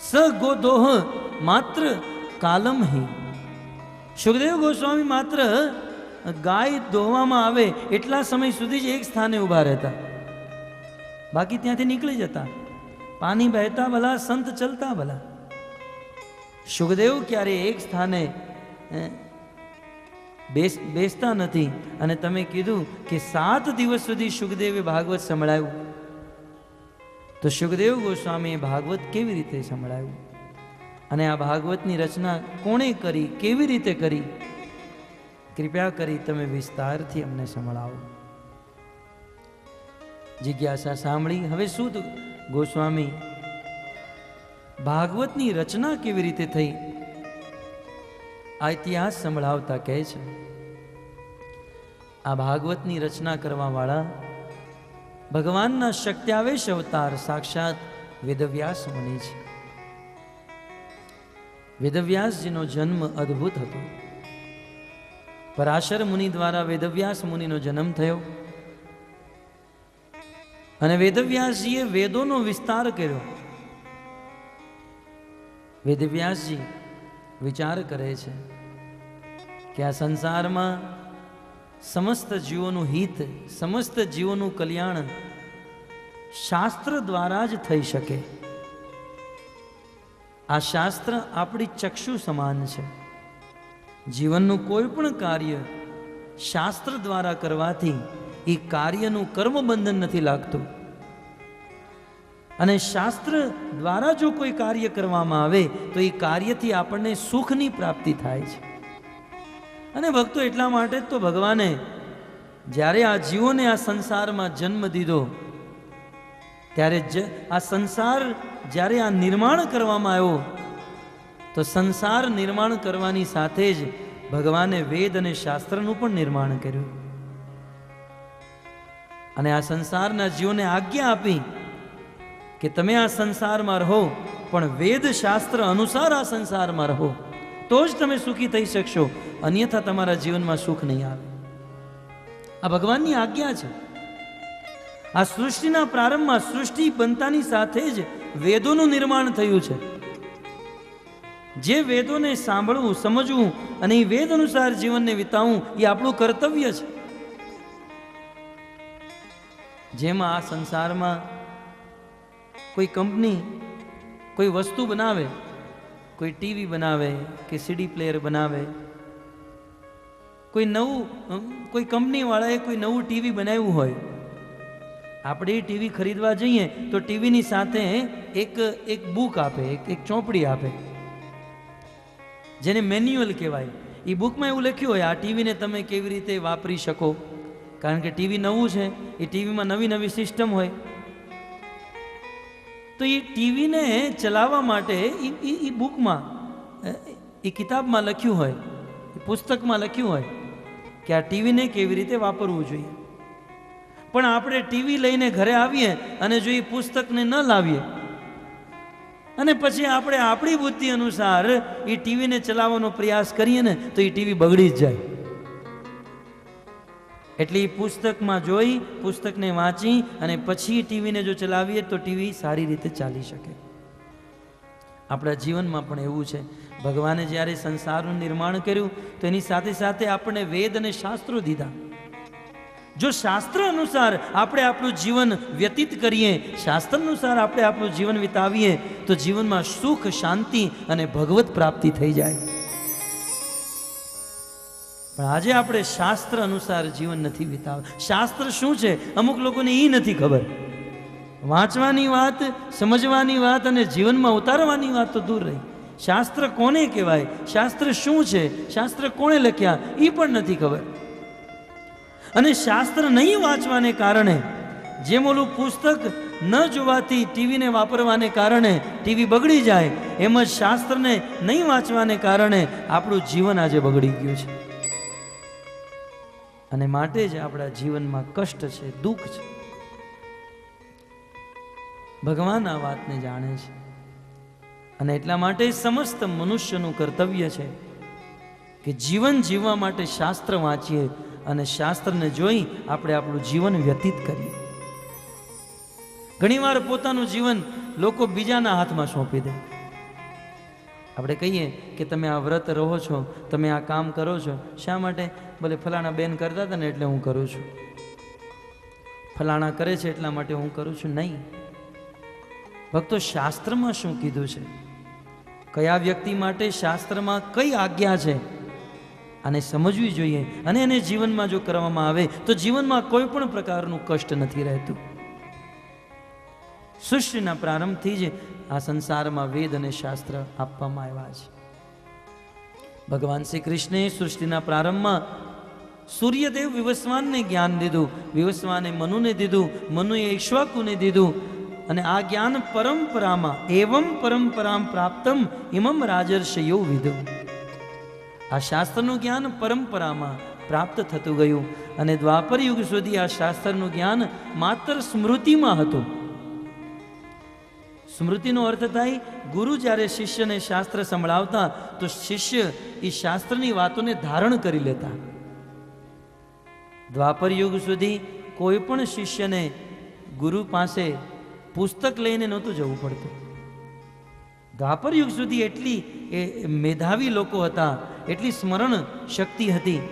[SPEAKER 1] સ ગોદોહ માત્ર કાલમ હી. સુખદેવ ગોસ્વામી માત્ર ગાય દોવામાં આવે એટલા સમય સુધી જ એક સ્થાને ઊભા રહેતા, બાકી ત્યાંથી નીકળી જતા. પાણી બહેતા ભલા, સંત ચલતા ભલા. સુખદેવ ક્યારે એક સ્થાને બેસતા નથી. અને તમે કીધું કે 7 દિવસ સુધી સુખદેવે ભાગવત સંભળાયું, તો સુખદેવ ગોસ્વામીએ ભાગવત કેવી રીતે સંભળાયું અને આ ભાગવતની રચના કોણે કરી, કેવી રીતે કરી, કૃપા કરી તમે વિસ્તારથી અમને સંભળાવો. જિજ્ઞાસા સાંભળી. હવે શું ગોસ્વામી ભાગવતની રચના કેવી રીતે થઈ આ ઇતિહાસ સંભળાવતા કહે છે, આ ભાગવતની રચના કરવા વાળા ભગવાનના શક્ત્યાવેશ અવતાર સાક્ષાત વેદવ્યાસ મુનિ છે. વેદવ્યાસજીનો જન્મ અદ્ભુત હતો. પરાશર મુનિ દ્વારા વેદવ્યાસ મુનિનો જન્મ થયો અને વેદવ્યાસજીએ વેદોનો વિસ્તાર કર્યો. વેદવ્યાસજી વિચાર કરે છે કે આ સંસારમાં સમસ્ત જીવોનું હિત, સમસ્ત જીવોનું કલ્યાણ શાસ્ત્ર દ્વારા જ થઈ શકે. આ શાસ્ત્ર આપણી ચક્ષુ સમાન છે. જીવનનું કોઈ પણ કાર્ય શાસ્ત્ર દ્વારા કરવાથી એ કાર્યનું કર્મબંધન નથી લાગતું. અને શાસ્ત્ર દ્વારા જો કોઈ કાર્ય કરવામાં આવે તો એ કાર્યથી આપણને સુખની પ્રાપ્તિ થાય છે. અને ભક્તો એટલા માટે તો ભગવાને જ્યારે આ જીવોને આ સંસારમાં જન્મ દીધો, ત્યારે આ સંસાર જ્યારે આ નિર્માણ કરવામાં આવ્યો, તો સંસાર નિર્માણ કરવાની સાથે જ ભગવાને વેદ અને શાસ્ત્રનું પણ નિર્માણ કર્યું. અને આ સંસારના જીવોને આજ્ઞા આપી કે તમે આ સંસારમાં રહો, પણ વેદ શાસ્ત્ર અનુસાર આ સંસારમાં રહો, તો જ તમે સુખી થઈ શકશો, અન્યથા તમારા જીવનમાં સુખ નહીં આવે. આ ભગવાનની આજ્ઞા છે. આ સૃષ્ટિના પ્રારંભમાં, સૃષ્ટિ બનતાની સાથે જ વેદોનું નિર્માણ થયું છે. જે વેદોને સાંભળવું, સમજવું અને એ વેદ અનુસાર જીવનને વિતાવવું એ આપણું કર્તવ્ય છે. જેમાં આ સંસારમાં કોઈ કંપની કોઈ વસ્તુ બનાવે, કોઈ ટીવી બનાવે કે સીડી પ્લેયર બનાવે, કોઈ કંપનીવાળાએ કોઈ નવું ટીવી બનાવ્યું હોય, આપણે ટીવી ખરીદવા જઈએ તો ટીવીની સાથે એક બુક આપે, એક ચોપડી આપે, જેને મેન્યુઅલ કહેવાય. એ બુકમાં એવું લખ્યું હોય આ ટીવીને તમે કેવી રીતે વાપરી શકો, કારણ કે ટીવી નવું છે, એ ટીવીમાં નવી નવી સિસ્ટમ હોય. તો એ ટીવીને ચલાવવા માટે એ બુકમાં, એ કિતાબમાં લખ્યું હોય, એ પુસ્તકમાં લખ્યું હોય કે આ ટીવીને કેવી રીતે વાપરવું જોઈએ. પણ આપણે ટીવી લઈને ઘરે આવીએ અને જો એ પુસ્તકને ન લાવીએ અને પછી આપણે આપણી બુદ્ધિ અનુસાર એ ટીવીને ચલાવવાનો પ્રયાસ કરીએ ને, તો એ ટીવી બગડી જ જાય. એટલે એ પુસ્તકમાં જોઈ, પુસ્તકને વાંચી અને પછી ટીવીને જો ચલાવીએ તો ટીવી સારી રીતે ચાલી શકે. આપણા જીવનમાં પણ એવું છે. ભગવાને જ્યારે સંસારનું નિર્માણ કર્યું તો એની સાથે સાથે આપણને વેદ અને શાસ્ત્રો દીધા. જો શાસ્ત્ર અનુસાર આપણે આપણું જીવન વ્યતીત કરીએ, શાસ્ત્ર અનુસાર આપણે આપણું જીવન વિતાવીએ, તો જીવનમાં સુખ, શાંતિ અને ભગવત પ્રાપ્તિ થઈ જાય. પણ આજે આપણે શાસ્ત્ર અનુસાર જીવન નથી વિતાવતા. શાસ્ત્ર શું છે અમુક લોકોને એ નથી ખબર. વાંચવાની વાત, સમજવાની વાત અને જીવનમાં ઉતારવાની વાત તો દૂર રહી. શાસ્ત્ર કોને કહેવાય, શાસ્ત્ર શું છે, શાસ્ત્ર કોણે લખ્યા એ પણ નથી ખબર. અને શાસ્ત્ર નહીં વાંચવાને કારણે, જેમ ઓલું પુસ્તક ન જોવાથી ટીવીને વાપરવાને કારણે ટીવી બગડી જાય, એમ જ શાસ્ત્રને નહીં વાંચવાને કારણે આપણું જીવન આજે બગડી ગયું છે. અને માટે જ આપણા જીવનમાં કષ્ટ છે, દુઃખ છે. ભગવાન આ વાતને જાણે છે અને એટલા માટે સમસ્ત મનુષ્યનું કર્તવ્ય છે કે જીવન જીવવા માટે શાસ્ત્ર વાંચીએ અને શાસ્ત્રને જોઈ આપણે આપણું જીવન વ્યતીત કરીએ. ઘણીવાર પોતાનું જીવન લોકો બીજાના હાથમાં સોંપી દે. આપણે કહીએ કે તમે આ વ્રત રહો છો, તમે આ કામ કરો છો, શા માટે? ભલે ફલાણા બેન કરતા હતા ને એટલે હું કરું છું, ફલાણા કરે છે એટલા માટે હું કરું છું. નહીં ભક્તો, શાસ્ત્રમાં શું કીધું છે, કયા વ્યક્તિ માટે શાસ્ત્રમાં કઈ આજ્ઞા છે, આને સમજવી જોઈએ. અને એને જીવનમાં જો કરવામાં આવે તો જીવનમાં કોઈ પણ પ્રકારનું કષ્ટ નથી રહેતું. સૃષ્ટિના પ્રારંભથી જ આ સંસારમાં વેદ અને શાસ્ત્ર આપવામાં આવ્યા છે. ભગવાન શ્રી કૃષ્ણે સૃષ્ટિના પ્રારંભમાં સૂર્યદેવ વિવસ્વાનને જ્ઞાન દીધું, વિવસ્વાને મનુને દીધું, મનુએ ઈક્ષ્વાકુને દીધું. અને આ જ્ઞાન પરંપરામાં એવમ પરંપરામ પ્રાપ્તમ ઇમમ રાજર્ષયો વિદું. આ શાસ્ત્રનું જ્ઞાન પરંપરામાં પ્રાપ્ત થતું ગયું અને દ્વાપર યુગ સુધી આ શાસ્ત્રનું જ્ઞાન માત્ર સ્મૃતિમાં હતું. સ્મૃતિનો અર્થ થાય, ગુરુ જ્યારે શિષ્યને શાસ્ત્ર સંભળાવતા તો શિષ્ય એ શાસ્ત્રની વાતોને ધારણ કરી લેતા. દ્વાપર યુગ સુધી કોઈ પણ શિષ્યને ગુરુ પાસે પુસ્તક લઈને નહોતું જવું પડતું. દ્વાપર યુગ સુધી એટલી મેધાવી લોકો હતા, એટલી સ્મરણ શક્તિ હતી,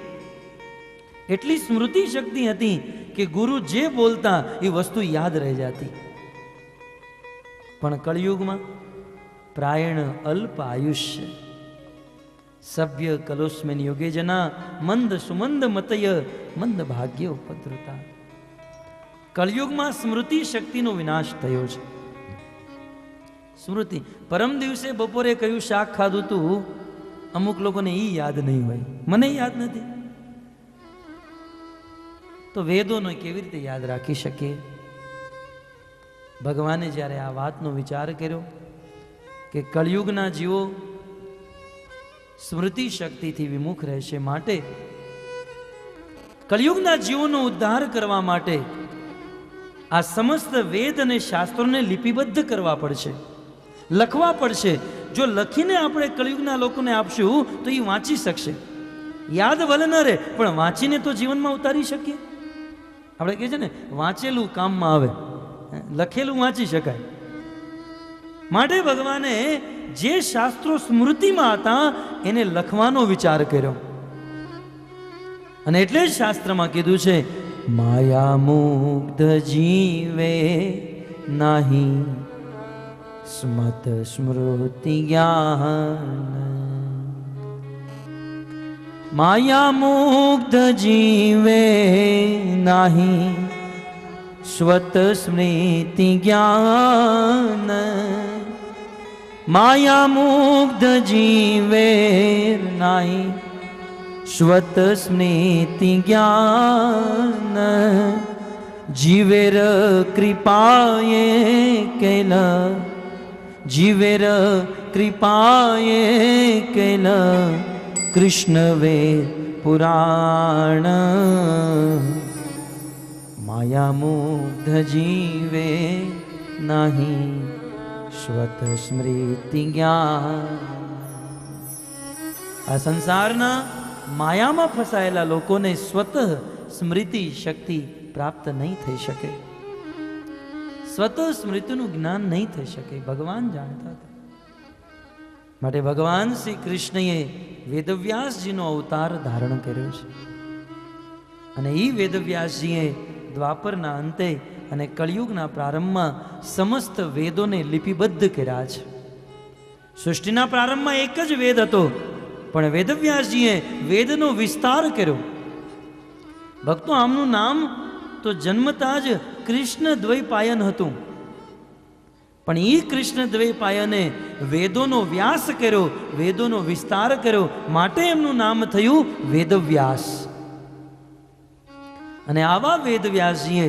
[SPEAKER 1] એટલી સ્મૃતિ શક્તિ હતી કે ગુરુ જે બોલતા એ વસ્તુ યાદ રહી જતી. પણ કળિયુગમાં પ્રાયણ અલ્પ આયુષ્ય સભ્ય કલોસ્મેન યોગે જના મંદ સુમંદ મતય મંદ ભાગ્ય ઉપદ્રુતા. કળિયુગમાં સ્મૃતિ શક્તિનો વિનાશ થયો છે. સ્મૃતિ, પરમ દિવસે બપોરે કયું શાક ખાધું તું, અમુક લોકોને એ યાદ નહીં હોય, મને યાદ નથી. તો વેદોનો કેવી રીતે યાદ રાખી શકીએ? ભગવાને જ્યારે આ વાતનો વિચાર કર્યો કે કળિયુગના જીવો સ્મૃતિ શક્તિથી વિમુખ રહેશે, માટે કળિયુગના જીવોનો ઉદ્ધાર કરવા માટે આ સમસ્ત વેદ અને શાસ્ત્રોને લિપિબદ્ધ કરવા પડશે, લખવા પડશે. જો લખીને આપણે કળિયુગના લોકોને આપશું તો એ વાંચી શકશે. યાદ ભલે ન રહે પણ વાંચીને તો જીવનમાં ઉતારી શકીએ. આપણે કહે છે ને, વાંચેલું કામમાં આવે, લખેલું વાંચી શકાય. માટે ભગવાને જે શાસ્ત્રો સ્મૃતિમાં હતા એને લખવાનો વિચાર કર્યો. અને એટલે જ શાસ્ત્રમાં કીધું છે, માયા મુગ્ધ જીવે નાહી સ્મત સ્મૃતિ જ્ઞાન. માયા મુગ્ધ જીવે નાહી સ્વત સ્મૃતિ જ્ઞાન. માયા મુગ્ધ જીવે નાહી સ્વત સ્મૃતિ જ્ઞાન. જીવેર કૃપાએ કેલ, જીવેર કૃપાએ કેલ કૃષ્ણ વે પુરાણ. માયા મુગ્ધ જીવે નહીં સ્વત સ્મૃતિ જ્ઞાન. આ સંસારના માયામાં ફસાયેલા લોકોને સ્વતઃ સ્મૃતિ શક્તિ પ્રાપ્ત નહીં થઈ શકે, સ્વતઃ સ્મૃતિનું જ્ઞાન નહીં થઈ શકે. ભગવાન જાણતા હતા. માટે ભગવાન શ્રી કૃષ્ણએ વેદવ્યાસજીનો અવતાર ધારણ કર્યો છે. અને એ વેદવ્યાસજીએ દ્વાપરના અંતે અને કળિયુગના પ્રારંભમાં સમસ્ત વેદોને લિપિબદ્ધ કર્યા છે. સૃષ્ટિના પ્રારંભમાં એક જ વેદ હતો, પણ વેદવ્યાસજીએ વેદનો વિસ્તાર કર્યો. ભક્તો, આમનું નામ તો જન્મતા જ કૃષ્ણ દ્વૈપાયન હતું, પણ એ કૃષ્ણ દ્વૈપાયને વેદોનો વ્યાસ કર્યો, વેદોનો વિસ્તાર કર્યો, માટે એમનું નામ થયું વેદવ્યાસ. અને આવા વેદવ્યાસજીએ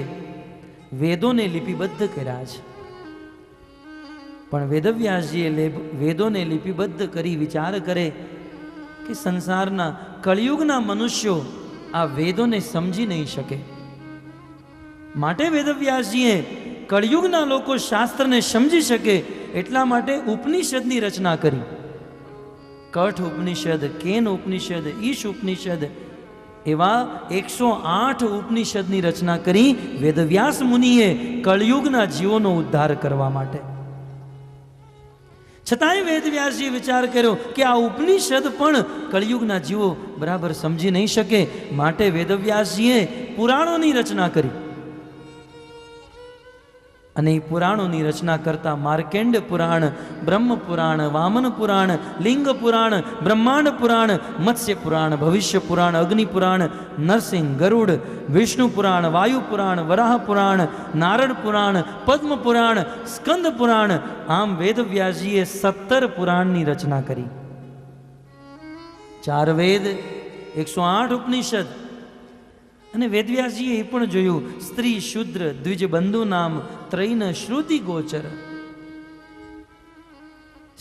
[SPEAKER 1] વેદોને લિપિબદ્ધ કર્યા છે. પણ વેદવ્યાસજીએ વેદોને લિપિબદ્ધ કરી વિચાર કરે કે સંસારના કળિયુગના મનુષ્યો આ વેદોને સમજી નહીં શકે. માટે વેદવ્યાસજીએ કળિયુગના લોકો શાસ્ત્રને સમજી શકે એટલા માટે ઉપનિષદની રચના કરી. કઠ ઉપનિષદ, કેન ઉપનિષદ, ઈશ ઉપનિષદ, એવા 108 ઉપનિષદની રચના કરી વેદવ્યાસ મુનિએ કળયુગના જીવોનો ઉદ્ધાર કરવા માટે. છતાંય વેદવ્યાસજીએ વિચાર કર્યો કે આ ઉપનિષદ પણ કળયુગના જીવો બરાબર સમજી નહીં શકે, માટે વેદવ્યાસજીએ પુરાણોની રચના કરી. અને એ પુરાણોની રચના કરતા માર્કેન્ડ પુરાણ, બ્રહ્મ પુરાણ, વામન પુરાણ, લિંગ પુરાણ, બ્રહ્માંડ પુરાણ, મત્સ્ય પુરાણ, ભવિષ્ય પુરાણ, અગ્નિ પુરાણ, નરસિંહ, ગરુડ, વિષ્ણુ પુરાણ, વાયુ પુરાણ, વરાહ પુરાણ, નારદ પુરાણ, પદ્મ પુરાણ, સ્કંદ પુરાણ, આમ વેદવ્યાસજીએ 17 પુરાણની રચના કરી. 4 વેદ, 108 ઉપનિષદ. અને વેદવ્યાસજીએ એ પણ જોયું, સ્ત્રી શુદ્ર દ્વિજ બંધુ નામ ત્રૈન શ્રુતિ ગોચર.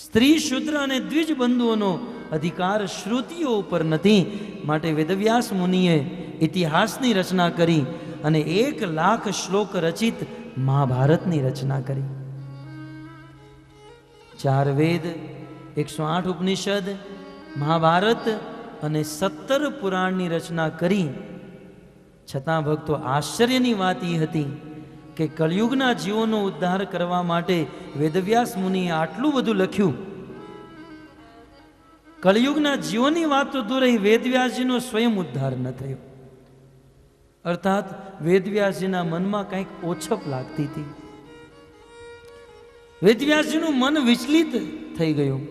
[SPEAKER 1] સ્ત્રી શુદ્ર અને દ્વિજ બંધુઓનો અધિકાર શ્રુતિઓ ઉપર નથી, માટે વેદવ્યાસ મુનિએ ઇતિહાસની રચના કરી અને 1 લાખ શ્લોક રચિત મહાભારતની રચના કરી. 4 વેદ, 108 ઉપનિષદ, મહાભારત અને 17 પુરાણની રચના કરી. છતાં ભક્તો, આશ્ચર્યની વાત એ હતી કે કળયુગના જીવોનો ઉદ્ધાર કરવા માટે વેદવ્યાસ મુનિએ આટલું બધું લખ્યું. કળયુગના જીવોની વાત તો દૂર રહી, વેદવ્યાસજીનો સ્વયં ઉદ્ધાર ન થયો. અર્થાત વેદવ્યાસજીના મનમાં કંઈક ઓછપ લાગતી હતી. વેદવ્યાસજીનું મન વિચલિત થઈ ગયું.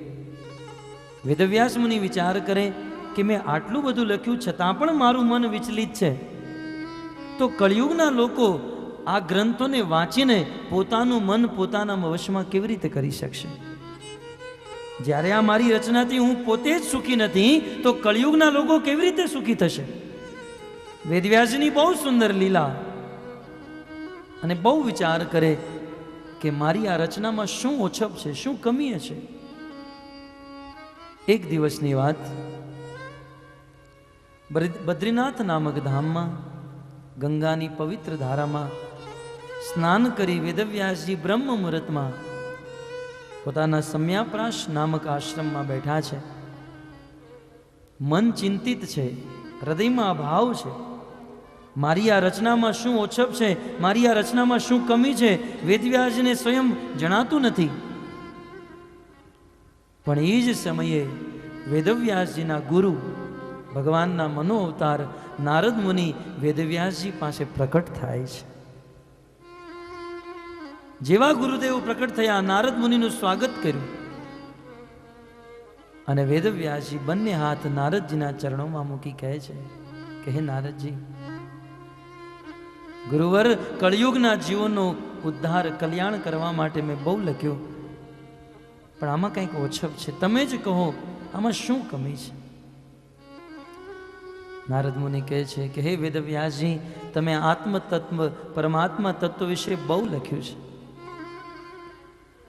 [SPEAKER 1] વેદવ્યાસ મુનિ વિચાર કરે કે મેં આટલું બધું લખ્યું છતાં પણ મારું મન વિચલિત છે, તો કળયુગના લોકો આ ગ્રંથોને વાંચીને પોતાનું મન પોતાના વશમાં કેવી રીતે કરી શકશે? જ્યારે આ મારી રચનાથી હું પોતે જ સુખી નથી, તો કળયુગના લોકો કેવી રીતે સુખી થશે? વેદવ્યાસજીની બહુ સુંદર લીલા. અને બહુ વિચાર કરે કે મારી આ રચનામાં શું ઓછપ છે, શું કમી છે. એક દિવસની વાત, બદ્રીનાથ નામક ધામમાં ગંગાની પવિત્ર ધારામાં સ્નાન કરી વેદવ્યાસજી બ્રહ્મ મુહૂર્તમાં પોતાના સમ્યાપ્રાશ નામક આશ્રમમાં બેઠા છે. મન ચિંતિત છે, હૃદયમાં ભાવ છે. મારી આ રચનામાં શું ઓછપ છે, મારી આ રચનામાં શું કમી છે, વેદવ્યાસજીને સ્વયં જણાતું નથી. પણ એ જ સમયે વેદવ્યાસજીના ગુરુ ભગવાનના મનો અવતાર નારદ મુનિ વેદવ્યાસજી પાસે પ્રકટ થાય છે. જેવા ગુરુદેવ પ્રકટ થયા, નારદ મુનિનું સ્વાગત કર્યું અને વેદવ્યાસજી બંને હાથ નારદજીના ચરણોમાં મૂકી કહે છે કે હે નારદજી, ગુરુવર, કળયુગના જીવોનો ઉદ્ધાર, કલ્યાણ કરવા માટે મેં બહુ લખ્યું, પણ આમાં કંઈક ઓછપ છે. તમે જ કહો, આમાં શું કમી છે? નારદ મુનિ કહે છે કે હે વેદવ્યાસજી, તમે આત્મ તત્વ, પરમાત્મા તત્વ વિશે બહુ લખ્યું છે.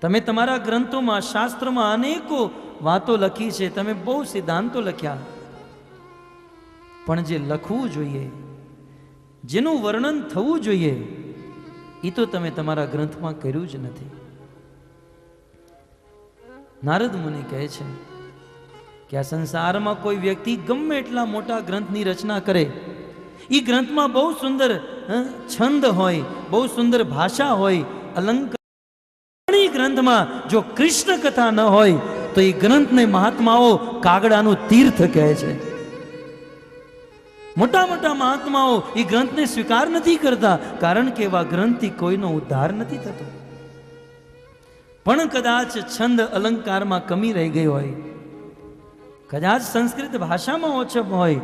[SPEAKER 1] તમે તમારા ગ્રંથોમાં, શાસ્ત્રોમાં અનેકો વાતો લખી છે, તમે બહુ સિદ્ધાંતો લખ્યા, પણ જે લખવું જોઈએ, જેનું વર્ણન થવું જોઈએ, એ તો તમે તમારા ગ્રંથમાં કર્યું જ નથી. નારદ મુનિ કહે છે કે આ સંસારમાં કોઈ વ્યક્તિ ગમે એટલા મોટા ગ્રંથની રચના કરે, એ ગ્રંથમાં બહુ સુંદર છંદ હોય, બહુ સુંદર ભાષા હોય, અલંકાર. ગ્રંથમાં જો કૃષ્ણ કથા ન હોય તો એ ગ્રંથને મહાત્માઓ કાગડાનું તીર્થ કહે છે. મોટા મોટા મહાત્માઓ એ ગ્રંથને સ્વીકાર નથી કરતા, કારણ કે એવા ગ્રંથથી કોઈનો ઉદ્ધાર નથી થતો. પણ કદાચ છંદ અલંકારમાં કમી રહી ગઈ હોય, કદાચ સંસ્કૃત ભાષામાં ઓછપ હોય,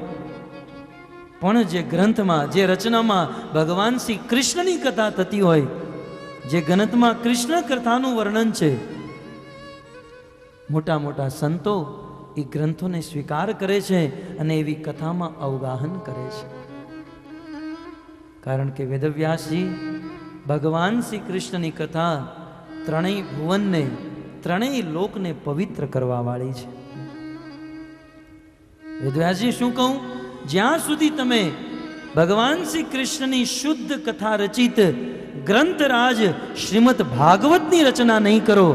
[SPEAKER 1] પણ જે ગ્રંથમાં, જે રચનામાં ભગવાન શ્રી કૃષ્ણની કથા થતી હોય, જે ગ્રંથમાં કૃષ્ણ કથાનું વર્ણન છે, મોટા મોટા સંતો એ ગ્રંથોને સ્વીકાર કરે છે અને એવી કથામાં અવગાહન કરે છે. કારણ કે વેદવ્યાસજી ભગવાન શ્રી કૃષ્ણની કથા ત્રણેય ભુવનને, ત્રણેય લોકને પવિત્ર કરવા વાળી છે. વેદવ્યાસજી શું કહું, જ્યાં સુધી તમે ભગવાન શ્રી કૃષ્ણની શુદ્ધ કથા રચિત ગ્રંથરાજ શ્રીમદ ભાગવતની રચના નહીં કરો,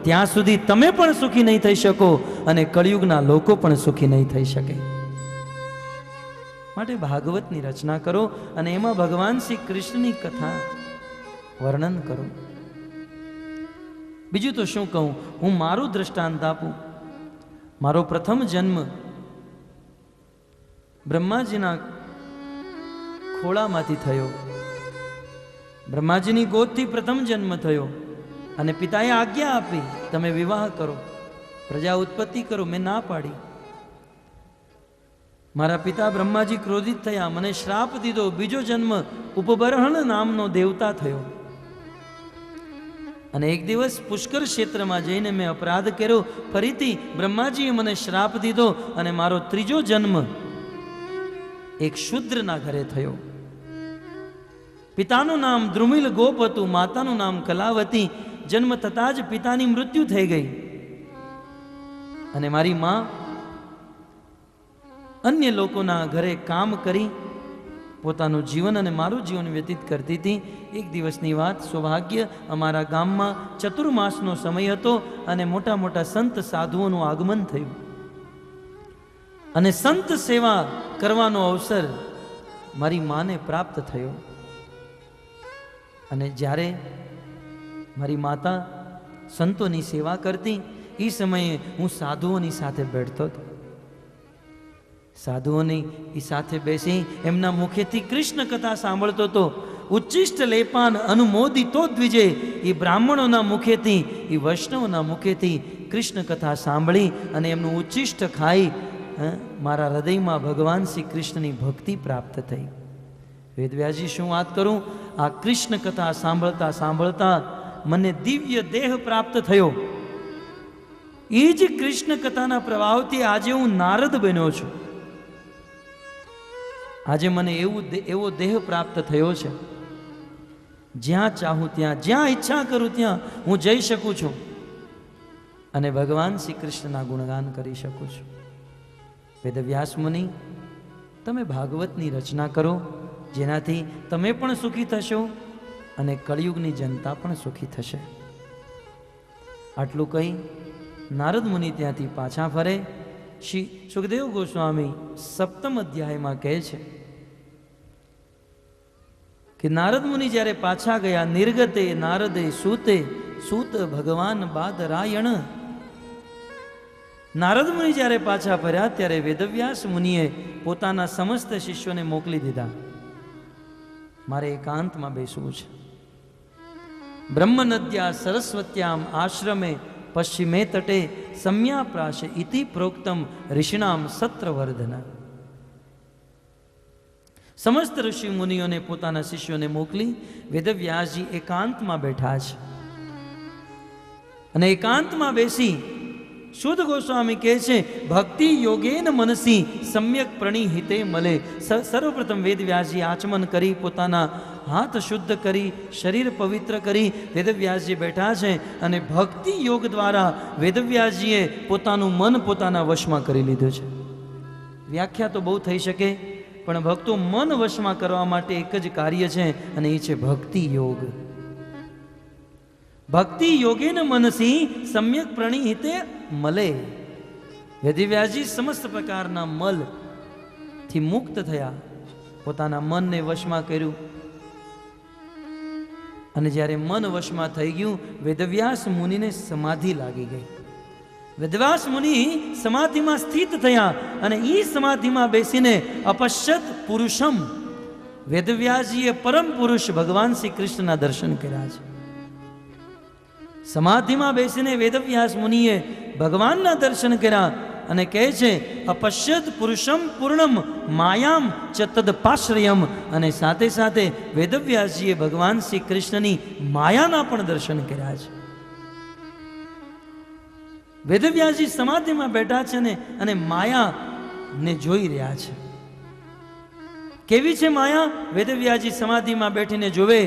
[SPEAKER 1] ત્યાં સુધી તમે પણ સુખી નહીં થઈ શકો અને કળિયુગના લોકો પણ સુખી નહીં થઈ શકે. માટે ભાગવતની રચના કરો અને એમાં ભગવાન શ્રી કૃષ્ણની કથા વર્ણન કરો. બીજું તો શું કહું, હું મારું દ્રષ્ટાંત આપું. મારો પ્રથમ જન્મ બ્રહ્માજીના ખોળામાંથી થયો. બ્રહ્માજીની ગોદથી પ્રથમ જન્મ થયો અને પિતાએ આજ્ઞા આપી, તમે વિવાહ કરો, પ્રજા ઉત્પત્તિ કરો. મેં ના પાડી. મારા પિતા બ્રહ્માજી ક્રોધિત થયા, મને શ્રાપ દીધો. બીજો જન્મ ઉપબરહણ નામનો દેવતા થયો. અને એક દિવસ પુષ્કર ક્ષેત્રમાં જઈને મેં અપરાધ કર્યો. ફરીથી બ્રહ્માજીએ મને શ્રાપ દીધો અને મારો ત્રીજો જન્મ એક શૂદ્રના ઘરે થયો. પિતાનું નામ દ્રુમિલ ગોપ હતું, માતાનું નામ કલાવતી. જન્મ થતાં જ પિતાની મૃત્યુ થઈ ગઈ અને મારી માં અન્ય લોકોના ઘરે કામ કરી પોતાનું જીવન અને મારું જીવન વ્યતીત કરતી હતી. એક દિવસની વાત, સૌભાગ્ય અમારા ગામમાં ચતુર્માસનો સમય હતો અને મોટા મોટા સંત સાધુઓનું આગમન થયું અને સંત સેવા કરવાનો અવસર મારી માને પ્રાપ્ત થયો. અને જ્યારે મારી માતા સંતોની સેવા કરતી એ સમયે હું સાધુઓની સાથે બેઠતો હતો. સાધુઓની એ સાથે બેસી એમના મુખેથી કૃષ્ણ કથા સાંભળતો હતો. ઉચ્ચિષ્ટ લેપાન અનુમોદિતો દ્વિજે, એ બ્રાહ્મણોના મુખેથી, એ વૈષ્ણવના મુખેથી કૃષ્ણ કથા સાંભળી અને એમનું ઉચ્ચિષ્ટ ખાઈ મારા હૃદયમાં ભગવાન શ્રી કૃષ્ણની ભક્તિ પ્રાપ્ત થઈ. વેદવ્યાસજી, શું વાત કરું, આ કૃષ્ણ કથા સાંભળતા સાંભળતા મને દિવ્ય દેહ પ્રાપ્ત થયો. એ જ કૃષ્ણ કથાના પ્રભાવથી આજે હું નારદ બન્યો છું. આજે મને એવો દેહ પ્રાપ્ત થયો છે, જ્યાં ચાહું ત્યાં, જ્યાં ઈચ્છા કરું ત્યાં હું જઈ શકું છું અને ભગવાન શ્રી કૃષ્ણના ગુણગાન કરી શકું છું. વેદવ્યાસ મુનિ, તમે ભાગવતની રચના કરો, જેનાથી તમે પણ સુખી થશો અને કળિયુગની જનતા પણ સુખી થશે. આટલું કહી નારદ મુનિ ત્યાંથી પાછા ફરે. શ્રી સુખદેવ ગોસ્વામી સપ્તમ અધ્યાયમાં કહે છે કે નારદ મુનિ જ્યારે પાછા ગયા, નિર્ગતે નારદે સૂતે, સૂત ભગવાન બાદરાયણ. નારદ મુનિ જ્યારે પાછા ફર્યા ત્યારે વેદવ્યાસ મુનિએ પોતાના સમસ્ત શિષ્યોને મોકલી દીધા, મારે એકાંતમાં બેસવું છે. બ્રહ્મનદ્યા સરસ્વત્યામ આશ્રમે પશ્ચિમે તટે સમ્યાપ્રાશ ઇતિ પ્રોક્તમ ઋષિણામ સત્રવર્ધન. સમસ્ત ઋષિ મુનિઓને પોતાના શિષ્યોને મોકલી વેદવ્યાસજી એકાંતમાં બેઠા છે અને એકાંતમાં બેસી શુદ્ધ ગોસ્વામી કહે છે, ભક્તિ યોગેન મનસી સમ્યક પ્રણિહિતે મલે. સર્વપ્રથમ વેદવ્યાસજી આચમન કરી પોતાના હાથ શુદ્ધ કરી, શરીર પવિત્ર કરી વેદવ્યાસજી બેઠા છે અને ભક્તિ યોગ દ્વારા વેદવ્યાસજીએ પોતાનું મન પોતાના વશમાં કરી લીધું છે. વ્યાખ્યા તો બહુ થઈ શકે, પણ ભક્તો મન વશમાં કરવા માટે એક જ કાર્ય છે અને એ છે ભક્તિ યોગ. ભક્તિ યોગેન મનસી સમ્યક પ્રણિહિતે મલે. વેદવ્યાસજી સમસ્ત પ્રકારના મલથી મુક્ત થયા, પોતાના મનને વશમાં કર્યું અને જ્યારે મન વશમાં થઈ ગયું, વેદવ્યાસ મુનિને સમાધિ લાગી ગઈ. વેદવ્યાસ મુનિ સમાધિમાં સ્થિત થયા અને એ સમાધિમાં બેસીને અપશ્યત પુરુષમ, વેદવ્યાસજીએ પરમ પુરુષ ભગવાન શ્રી કૃષ્ણના દર્શન કર્યા છે. સમાધિમાં બેસીને વેદવ્યાસ મુનિએ ભગવાનના દર્શન કર્યા અને કહે છે, અપશ્યત પુરુષમ પૂર્ણમ માયામ ચ તદપાશ્રયમ. અને સાથે સાથે વેદવ્યાસજીએ ભગવાન શ્રી કૃષ્ણની માયાના પણ દર્શન કર્યા છે. વેદવ્યાસજી સમાધિમાં બેઠા છે અને માયાને જોઈ રહ્યા છે. કેવી છે માયા? વેદવ્યાસજી સમાધિમાં બેઠીને જોવે,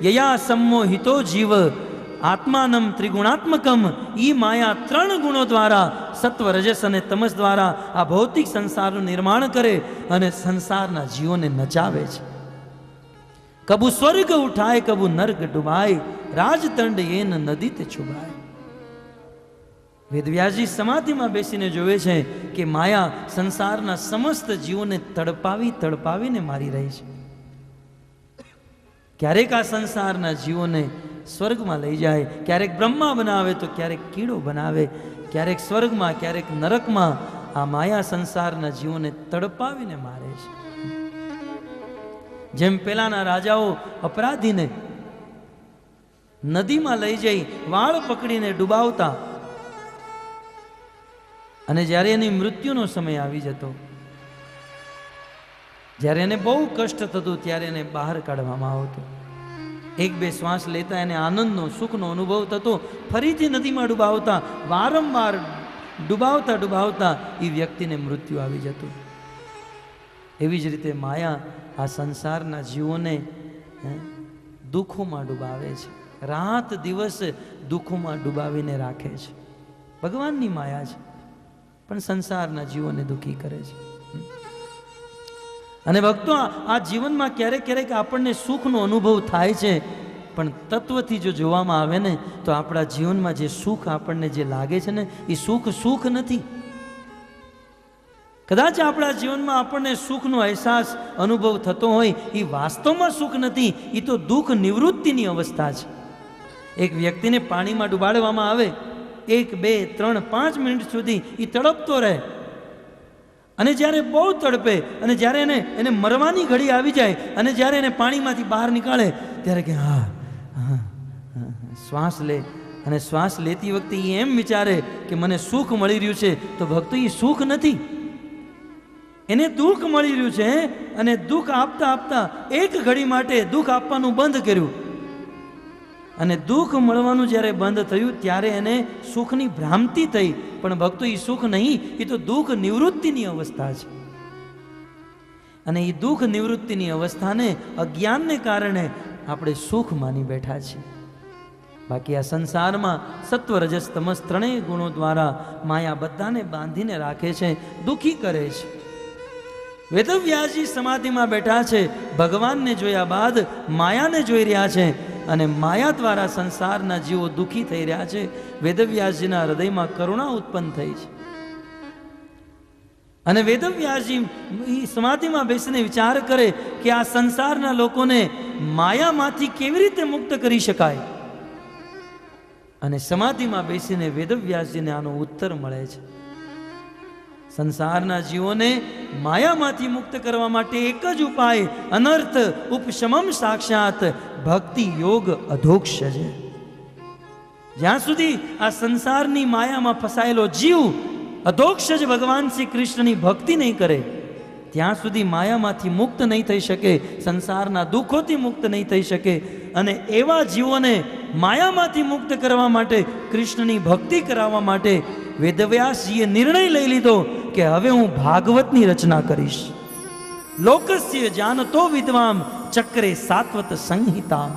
[SPEAKER 1] યયા સંમોહિતો જીવ આત્માનમ ત્રિગુણાત્મકમ. ઈ માયા ત્રણ ગુણો દ્વારા, સત્વ રજસ અને તમસ દ્વારા આ ભૌતિક સંસારનું નિર્માણ કરે અને સંસારના જીવોને નચાવે છે. કબુ સ્વર્ગ ઉઠાય, કબુ નર્ક ડુબાય, રાજદંડ એન નદી તે છુબાય. વેદવ્યાસજી સમાધિમાં બેસીને જોવે છે કે માયા સંસારના સમસ્ત જીવોને તડપાવીને મારી રહી છે. ક્યારેક આ સંસારના જીવોને સ્વર્ગમાં લઈ જાય, ક્યારેક બ્રહ્મા બનાવે તો ક્યારેક કીડો બનાવે, ક્યારેક સ્વર્ગમાં ક્યારેક નરકમાં આ માયા સંસારના જીવોને તડપાવીને મારે છે. જેમ પેલાના રાજાઓ અપરાધીને નદીમાં લઈ જઈ વાળ પકડીને ડૂબાવતા, અને જ્યારે એની મૃત્યુનો સમય આવી જતો, જ્યારે એને બહુ કષ્ટ થતું, ત્યારે એને બહાર કાઢવામાં આવતો. એક બે શ્વાસ લેતા એને આનંદનો સુખનો અનુભવ થતો, ફરીથી નદીમાં ડૂબાવતા, વારંવાર ડૂબાવતા એ વ્યક્તિને મૃત્યુ આવી જતું. એવી જ રીતે માયા આ સંસારના જીવોને દુઃખોમાં ડૂબાવે છે, રાત દિવસ દુઃખોમાં ડૂબાવીને રાખે છે. ભગવાનની માયા છે, પણ સંસારના જીવોને દુઃખી કરે છે. અને ભક્તો, આ જીવનમાં ક્યારેક ક્યારેક આપણને સુખનો અનુભવ થાય છે, પણ તત્વથી જો જોવામાં આવે ને તો આપણા જીવનમાં જે સુખ આપણને જે લાગે છે ને એ સુખ નથી. કદાચ આપણા જીવનમાં આપણને સુખનો અહેસાસ અનુભવ થતો હોય એ વાસ્તવમાં સુખ નથી, એ તો દુઃખ નિવૃત્તિની અવસ્થા છે. એક વ્યક્તિને પાણીમાં ડૂબાડવામાં આવે, 1, 2, 3, 5 મિનિટ સુધી એ તડપતો રહે, અને જ્યારે બહુ તડપે અને જ્યારે એને મરવાની ઘડી આવી જાય અને જ્યારે એને પાણીમાંથી બહાર નીકાળે ત્યારે કે હા શ્વાસ લે, અને શ્વાસ લેતી વખતે એ એમ વિચારે કે મને સુખ મળી રહ્યું છે, તો ભક્તો એ સુખ નથી, એને દુઃખ મળી રહ્યું છે. અને દુઃખ આપતા એક ઘડી માટે દુઃખ આપવાનું બંધ કર્યું, અને દુઃખ મળવાનું જ્યારે બંધ થયું ત્યારે એને સુખની ભ્રાંતિ થઈ. પણ ભક્તો, એ સુખ નહીં, એ તો દુઃખ નિવૃત્તિની અવસ્થા છે. અને એ દુઃખ નિવૃત્તિની અવસ્થાને અજ્ઞાનને કારણે આપણે સુખ માની બેઠા છીએ. બાકી આ સંસારમાં સત્વ રજસ તમસ ત્રણેય ગુણો દ્વારા માયા બધાને બાંધીને રાખે છે, દુઃખી કરે છે. વેદવ્યાસજી સમાધિમાં બેઠા છે, ભગવાનને જોયા બાદ માયાને જોઈ રહ્યા છે, અને માયા દ્વારા સંસારના જીવો દુઃખી થઈ રહ્યા છે. વેદવ્યાસજીના હૃદયમાં કરુણા ઉત્પન્ન થઈ છે, અને વેદવ્યાસજી સમાધિમાં બેસીને વિચાર કરે કે આ સંસારના લોકોને માયામાંથી કેવી રીતે મુક્ત કરી શકાય. અને સમાધિમાં બેસીને વેદવ્યાસજીને આનો ઉત્તર મળે છે. સંસારના જીવોને માયામાંથી મુક્ત કરવા માટે એક જ ઉપાય, અનર્થ ઉપશમમ સાક્ષાત ભક્તિ યોગ અધોક્ષ છે. જ્યાં સુધી આ સંસારની માયામાં ફસાયેલો જીવ અધોક્ષ જ ભગવાન શ્રી કૃષ્ણની ભક્તિ નહીં કરે, ત્યાં સુધી માયામાંથી મુક્ત નહીં થઈ શકે, સંસારના દુઃખોથી મુક્ત નહીં થઈ શકે. અને એવા જીવોને માયામાંથી મુક્ત કરવા માટે, કૃષ્ણની ભક્તિ કરાવવા માટે વેદવ્યાસજીએ નિર્ણય લઈ લીધો કે હવે હું ભાગવતની રચના કરીશ. લોકસ્ય જાનતો વિદ્વામ ચક્રે સાત્વત સંહિતા.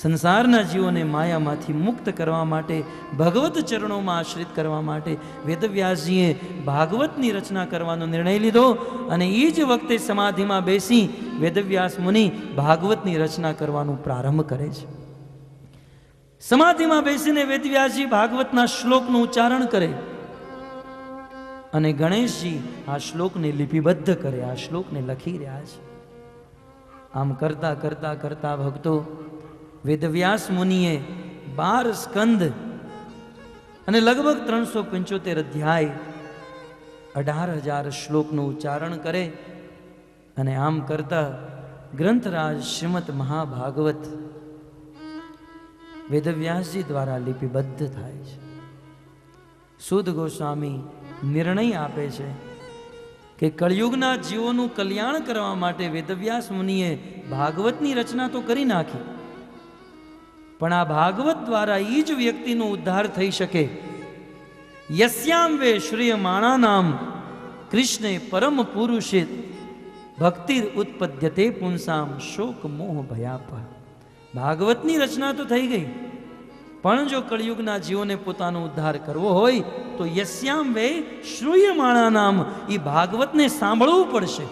[SPEAKER 1] સંસારના જીવોને માયામાંથી મુક્ત કરવા માટે, ભગવત ચરણોમાં આશ્રિત કરવા માટે વેદવ્યાસજીએ ભાગવતની રચના કરવાનો નિર્ણય લીધો. અને એ જ વખતે સમાધિમાં બેસી વેદવ્યાસ મુનિ ભાગવતની રચના કરવાનું પ્રારંભ કરે છે. સમાધિમાં બેસીને વેદવ્યાસજી ભાગવતના શ્લોકનું ઉચ્ચારણ કરે, અને ગણેશજી આ શ્લોકને લિપિબદ્ધ કરે, આ શ્લોકને લખી રહ્યા છે. આમ કરતા કરતા કરતા ભક્તો, વેદવ્યાસ મુનિએ 12 સ્કંદ અને લગભગ 375 અધ્યાય 18,000 શ્લોકનું ઉચ્ચારણ કરે. અને આમ કરતા ગ્રંથરાજ શ્રીમદ મહાભાગવત વેદવ્યાસજી દ્વારા લિપિબદ્ધ થાય છે. સુદ ગોસ્વામી નિર્ણય આપે છે કે કળિયુગના જીવોનું કલ્યાણ કરવા માટે વેદવ્યાસ મુનિએ ભાગવતની રચના તો કરી નાખી, પણ આ ભાગવત દ્વારા એ જ વ્યક્તિનો ઉદ્ધાર થઈ શકે. યસ્યામ વે શ્રીયમાણાનામ કૃષ્ણે પરમ પુરુષિત ભક્તિર ઉત્પદ્યતે પુંસામ શોક મોહ ભયાપ. ભાગવતની રચના તો થઈ ગઈ, પણ જો કળિયુગના જીવોને પોતાનો ઉદ્ધાર કરવો હોય તો યસ્યામ વે શ્રૂયમાણાનામ, એ ભાગવતને સાંભળવું પડશે.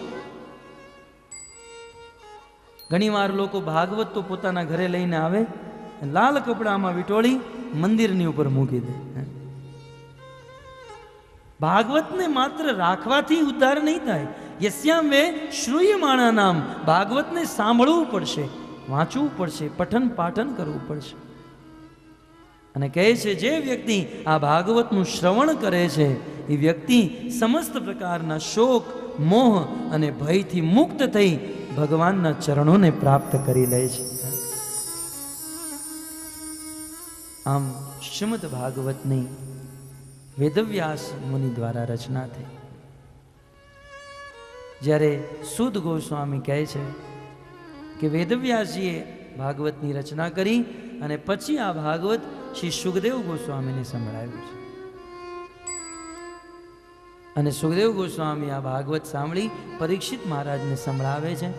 [SPEAKER 1] ઘણીવાર લોકો ભાગવત તો પોતાના ઘરે લઈને આવે, લાલ કપડામાં વીંટોળી મંદિરની ઉપર મૂકી દે. ભાગવતને માત્ર રાખવાથી ઉદ્ધાર નહીં થાય. યસ્યામ વે શ્રૂયમાણા નામ, ભાગવતને સાંભળવું પડશે, વાંચવું પડશે, પઠન પાઠન કરવું પડશે. અને કહે છે જે વ્યક્તિ આ ભાગવતનું શ્રવણ કરે છે એ વ્યક્તિ સમસ્ત પ્રકારના શોક, મોહ અને ભયથી મુક્ત થઈ ભગવાનના ચરણોને પ્રાપ્ત કરી લે છે. આમ શ્રીમદ ભાગવતની વેદવ્યાસ મુનિ દ્વારા રચના થઈ. જ્યારે સુદ ગોસ્વામી કહે છે કે વેદવ્યાસજીએ ભાગવતની રચના કરી અને પછી આ ભાગવત શ્રી સુખદેવ ગોસ્વામીને સંભળાવ્યું છે. અને સુખદેવ ગોસ્વામી આ ભાગવત સાંભળી પરીક્ષિત મહારાજને સંભળાવે છે.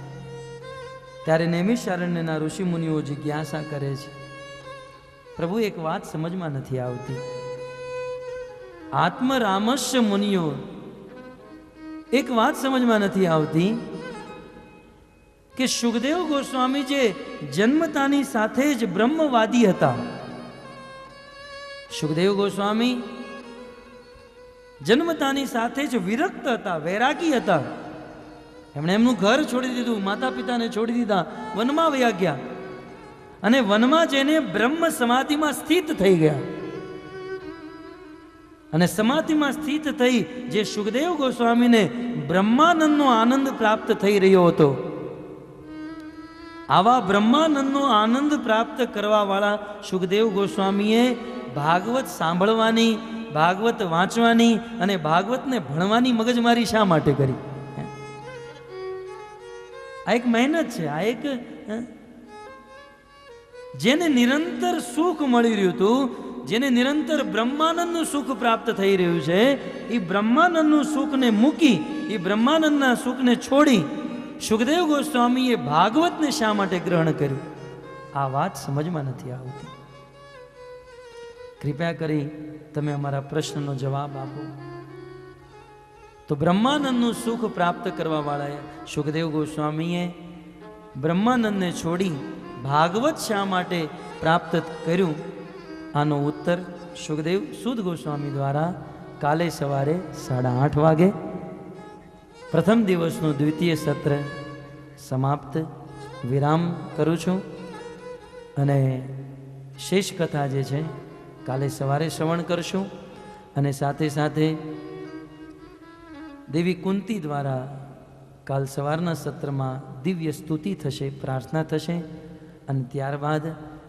[SPEAKER 1] ત્યારે નૈમિષારણ્યના ઋષિ મુનિઓ જિજ્ઞાસા કરે છે, પ્રભુ એક વાત સમજમાં નથી આવતી. આત્મરામસ્ય મુનિઓ, એક વાત સમજમાં નથી આવતી કે સુખદેવ ગોસ્વામી જે જન્મતાની સાથે જ બ્રહ્મવાદી હતા, સુખદેવ ગોસ્વામી જન્મતાની સાથે જ વિરક્ત હતા, વૈરાગી હતા. એમણે એમનું ઘર છોડી દીધું, માતા પિતાને છોડી દીધા, વનમાં વયા ગયા અને વનમાં જઈને બ્રહ્મ સમાધિમાં સ્થિત થઈ ગયા. અને સમાધિમાં સ્થિત થઈ જે સુખદેવ ગોસ્વામીને બ્રહ્માનંદનો આનંદ પ્રાપ્ત થઈ રહ્યો હતો, આવા બ્રહ્માનંદનો આનંદ પ્રાપ્ત કરવા વાળા સુખદેવ ગોસ્વામીએ ભાગવત સાંભળવાની, ભાગવત વાંચવાની અને ભાગવતને ભણવાની મગજમારી શા માટે કરી? આ એક મહેનત છે. આ એક જેને નિરંતર સુખ મળી રહ્યું હતું, જેને નિરંતર બ્રહ્માનંદનું સુખ પ્રાપ્ત થઈ રહ્યું છે, એ બ્રહ્માનંદનું સુખને મૂકી, એ બ્રહ્માનંદના સુખને છોડી સુખદેવ ગોસ્વામીએ ભાગવતને શા માટે ગ્રહણ કર્યું? આ વાત સમજમાં નથી આવતી. કૃપા કરી તમે અમારા પ્રશ્નનો જવાબ આપો. તો બ્રહ્માનંદનું સુખ પ્રાપ્ત કરવા વાળા સુખદેવ ગોસ્વામીએ બ્રહ્માનંદને છોડી ભાગવત શા માટે પ્રાપ્ત કર્યું? આનો ઉત્તર સુખદેવ સુદ ગોસ્વામી દ્વારા કાલે સવારે 8:30 વાગે પ્રથમ દિવસનું દ્વિતીય સત્ર સમાપ્ત વિરામ કરું છું. અને શેષ કથા જે છે કાલે સવારે શ્રવણ કરશું. અને સાથે સાથે દેવી કુંતી દ્વારા કાલ સવારના સત્રમાં દિવ્ય સ્તુતિ થશે, પ્રાર્થના થશે. અને ત્યારબાદ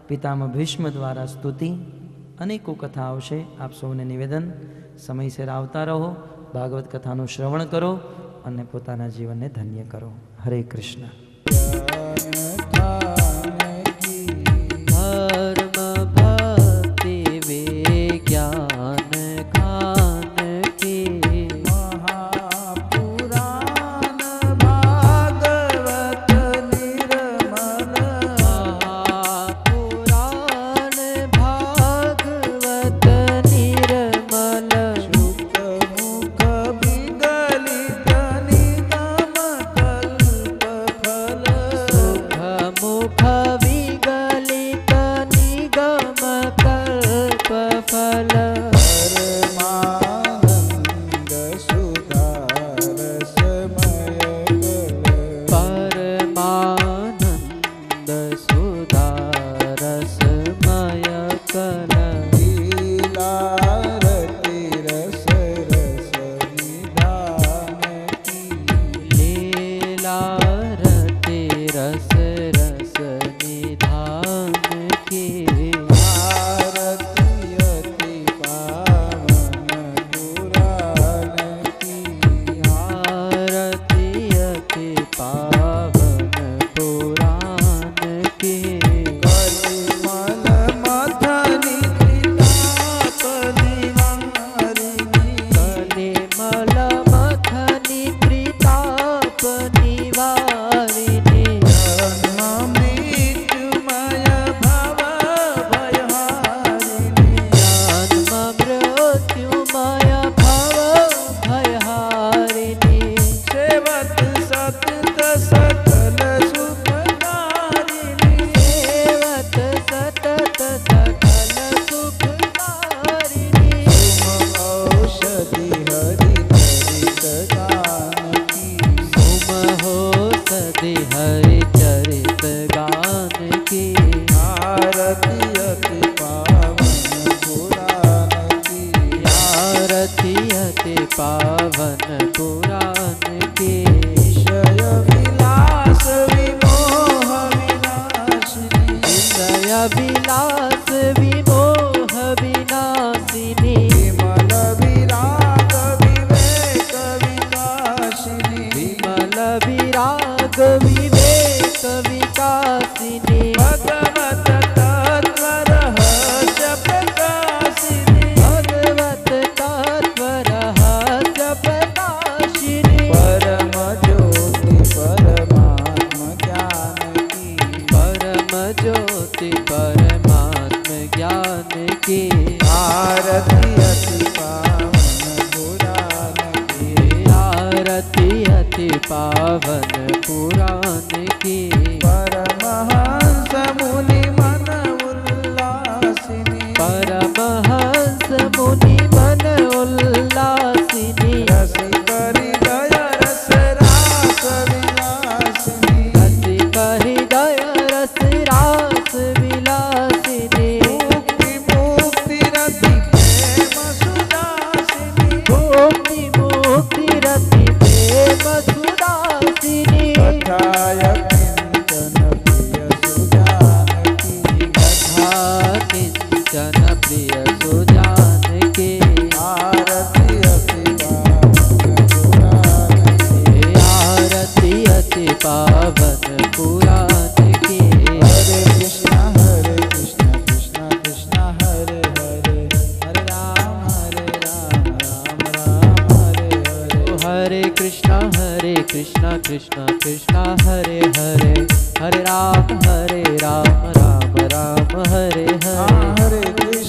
[SPEAKER 1] પિતામહ ભીષ્મ દ્વારા સ્તુતિ, અનેકો કથા આવશે. આપ સૌને નિવેદન, સમયસર આવતા રહો, ભાગવત કથાનું શ્રવણ કરો અને પોતાના જીવનને ધન્ય કરો. હરે કૃષ્ણ.
[SPEAKER 2] મથની પિતા પની पावन पुराण के।
[SPEAKER 3] विषय विलास विमोह विनाशिनी,
[SPEAKER 2] विषय विलास विमोह विनाशिनी,
[SPEAKER 3] विमल विराग विवेक विकासिनी,
[SPEAKER 2] विमल विराग विवेक विकासिनी,
[SPEAKER 3] भगवत तत्व रहस्य प्रकाशिनी,
[SPEAKER 2] भगवत तत्व रहस्य प्रकाशिनी,
[SPEAKER 3] परम ज्योति परमात्म ज्ञान की,
[SPEAKER 2] परम ज्योति परमात्म ज्ञान की।
[SPEAKER 3] आरती अति पावन पुराण की,
[SPEAKER 2] आरती अति पावन पुराण की।
[SPEAKER 3] परमहंस मुनि मन उल्लासिनी,
[SPEAKER 2] परमहंस मुनि मन उल्लासिनी,
[SPEAKER 3] रसिक हृदय रस रास विलासिनी,
[SPEAKER 2] रसिक हृदय रस रास विलासिनी,
[SPEAKER 3] मुक्ति मुक्ति रति प्रेम सुदासिनी,
[SPEAKER 2] मुक्ति मुक्ति रति प्रेम सुदासिनी,
[SPEAKER 3] कथाय किंचन प्रिय सुजानकी,
[SPEAKER 2] कथा किंचन प्रिय सुजानकी।
[SPEAKER 3] आरती अति पावन पुराण की,
[SPEAKER 2] आरती अति पावन पुराण की।
[SPEAKER 3] हरे कृष्ण कृष्ण कृष्ण हरे हरे, हरे राम राम राम हरे हरे।
[SPEAKER 2] हरे कृष्ण कृष्ण कृष्ण हरे हरे, हरे राम राम राम हरे हरे।
[SPEAKER 3] हरे कृष्ण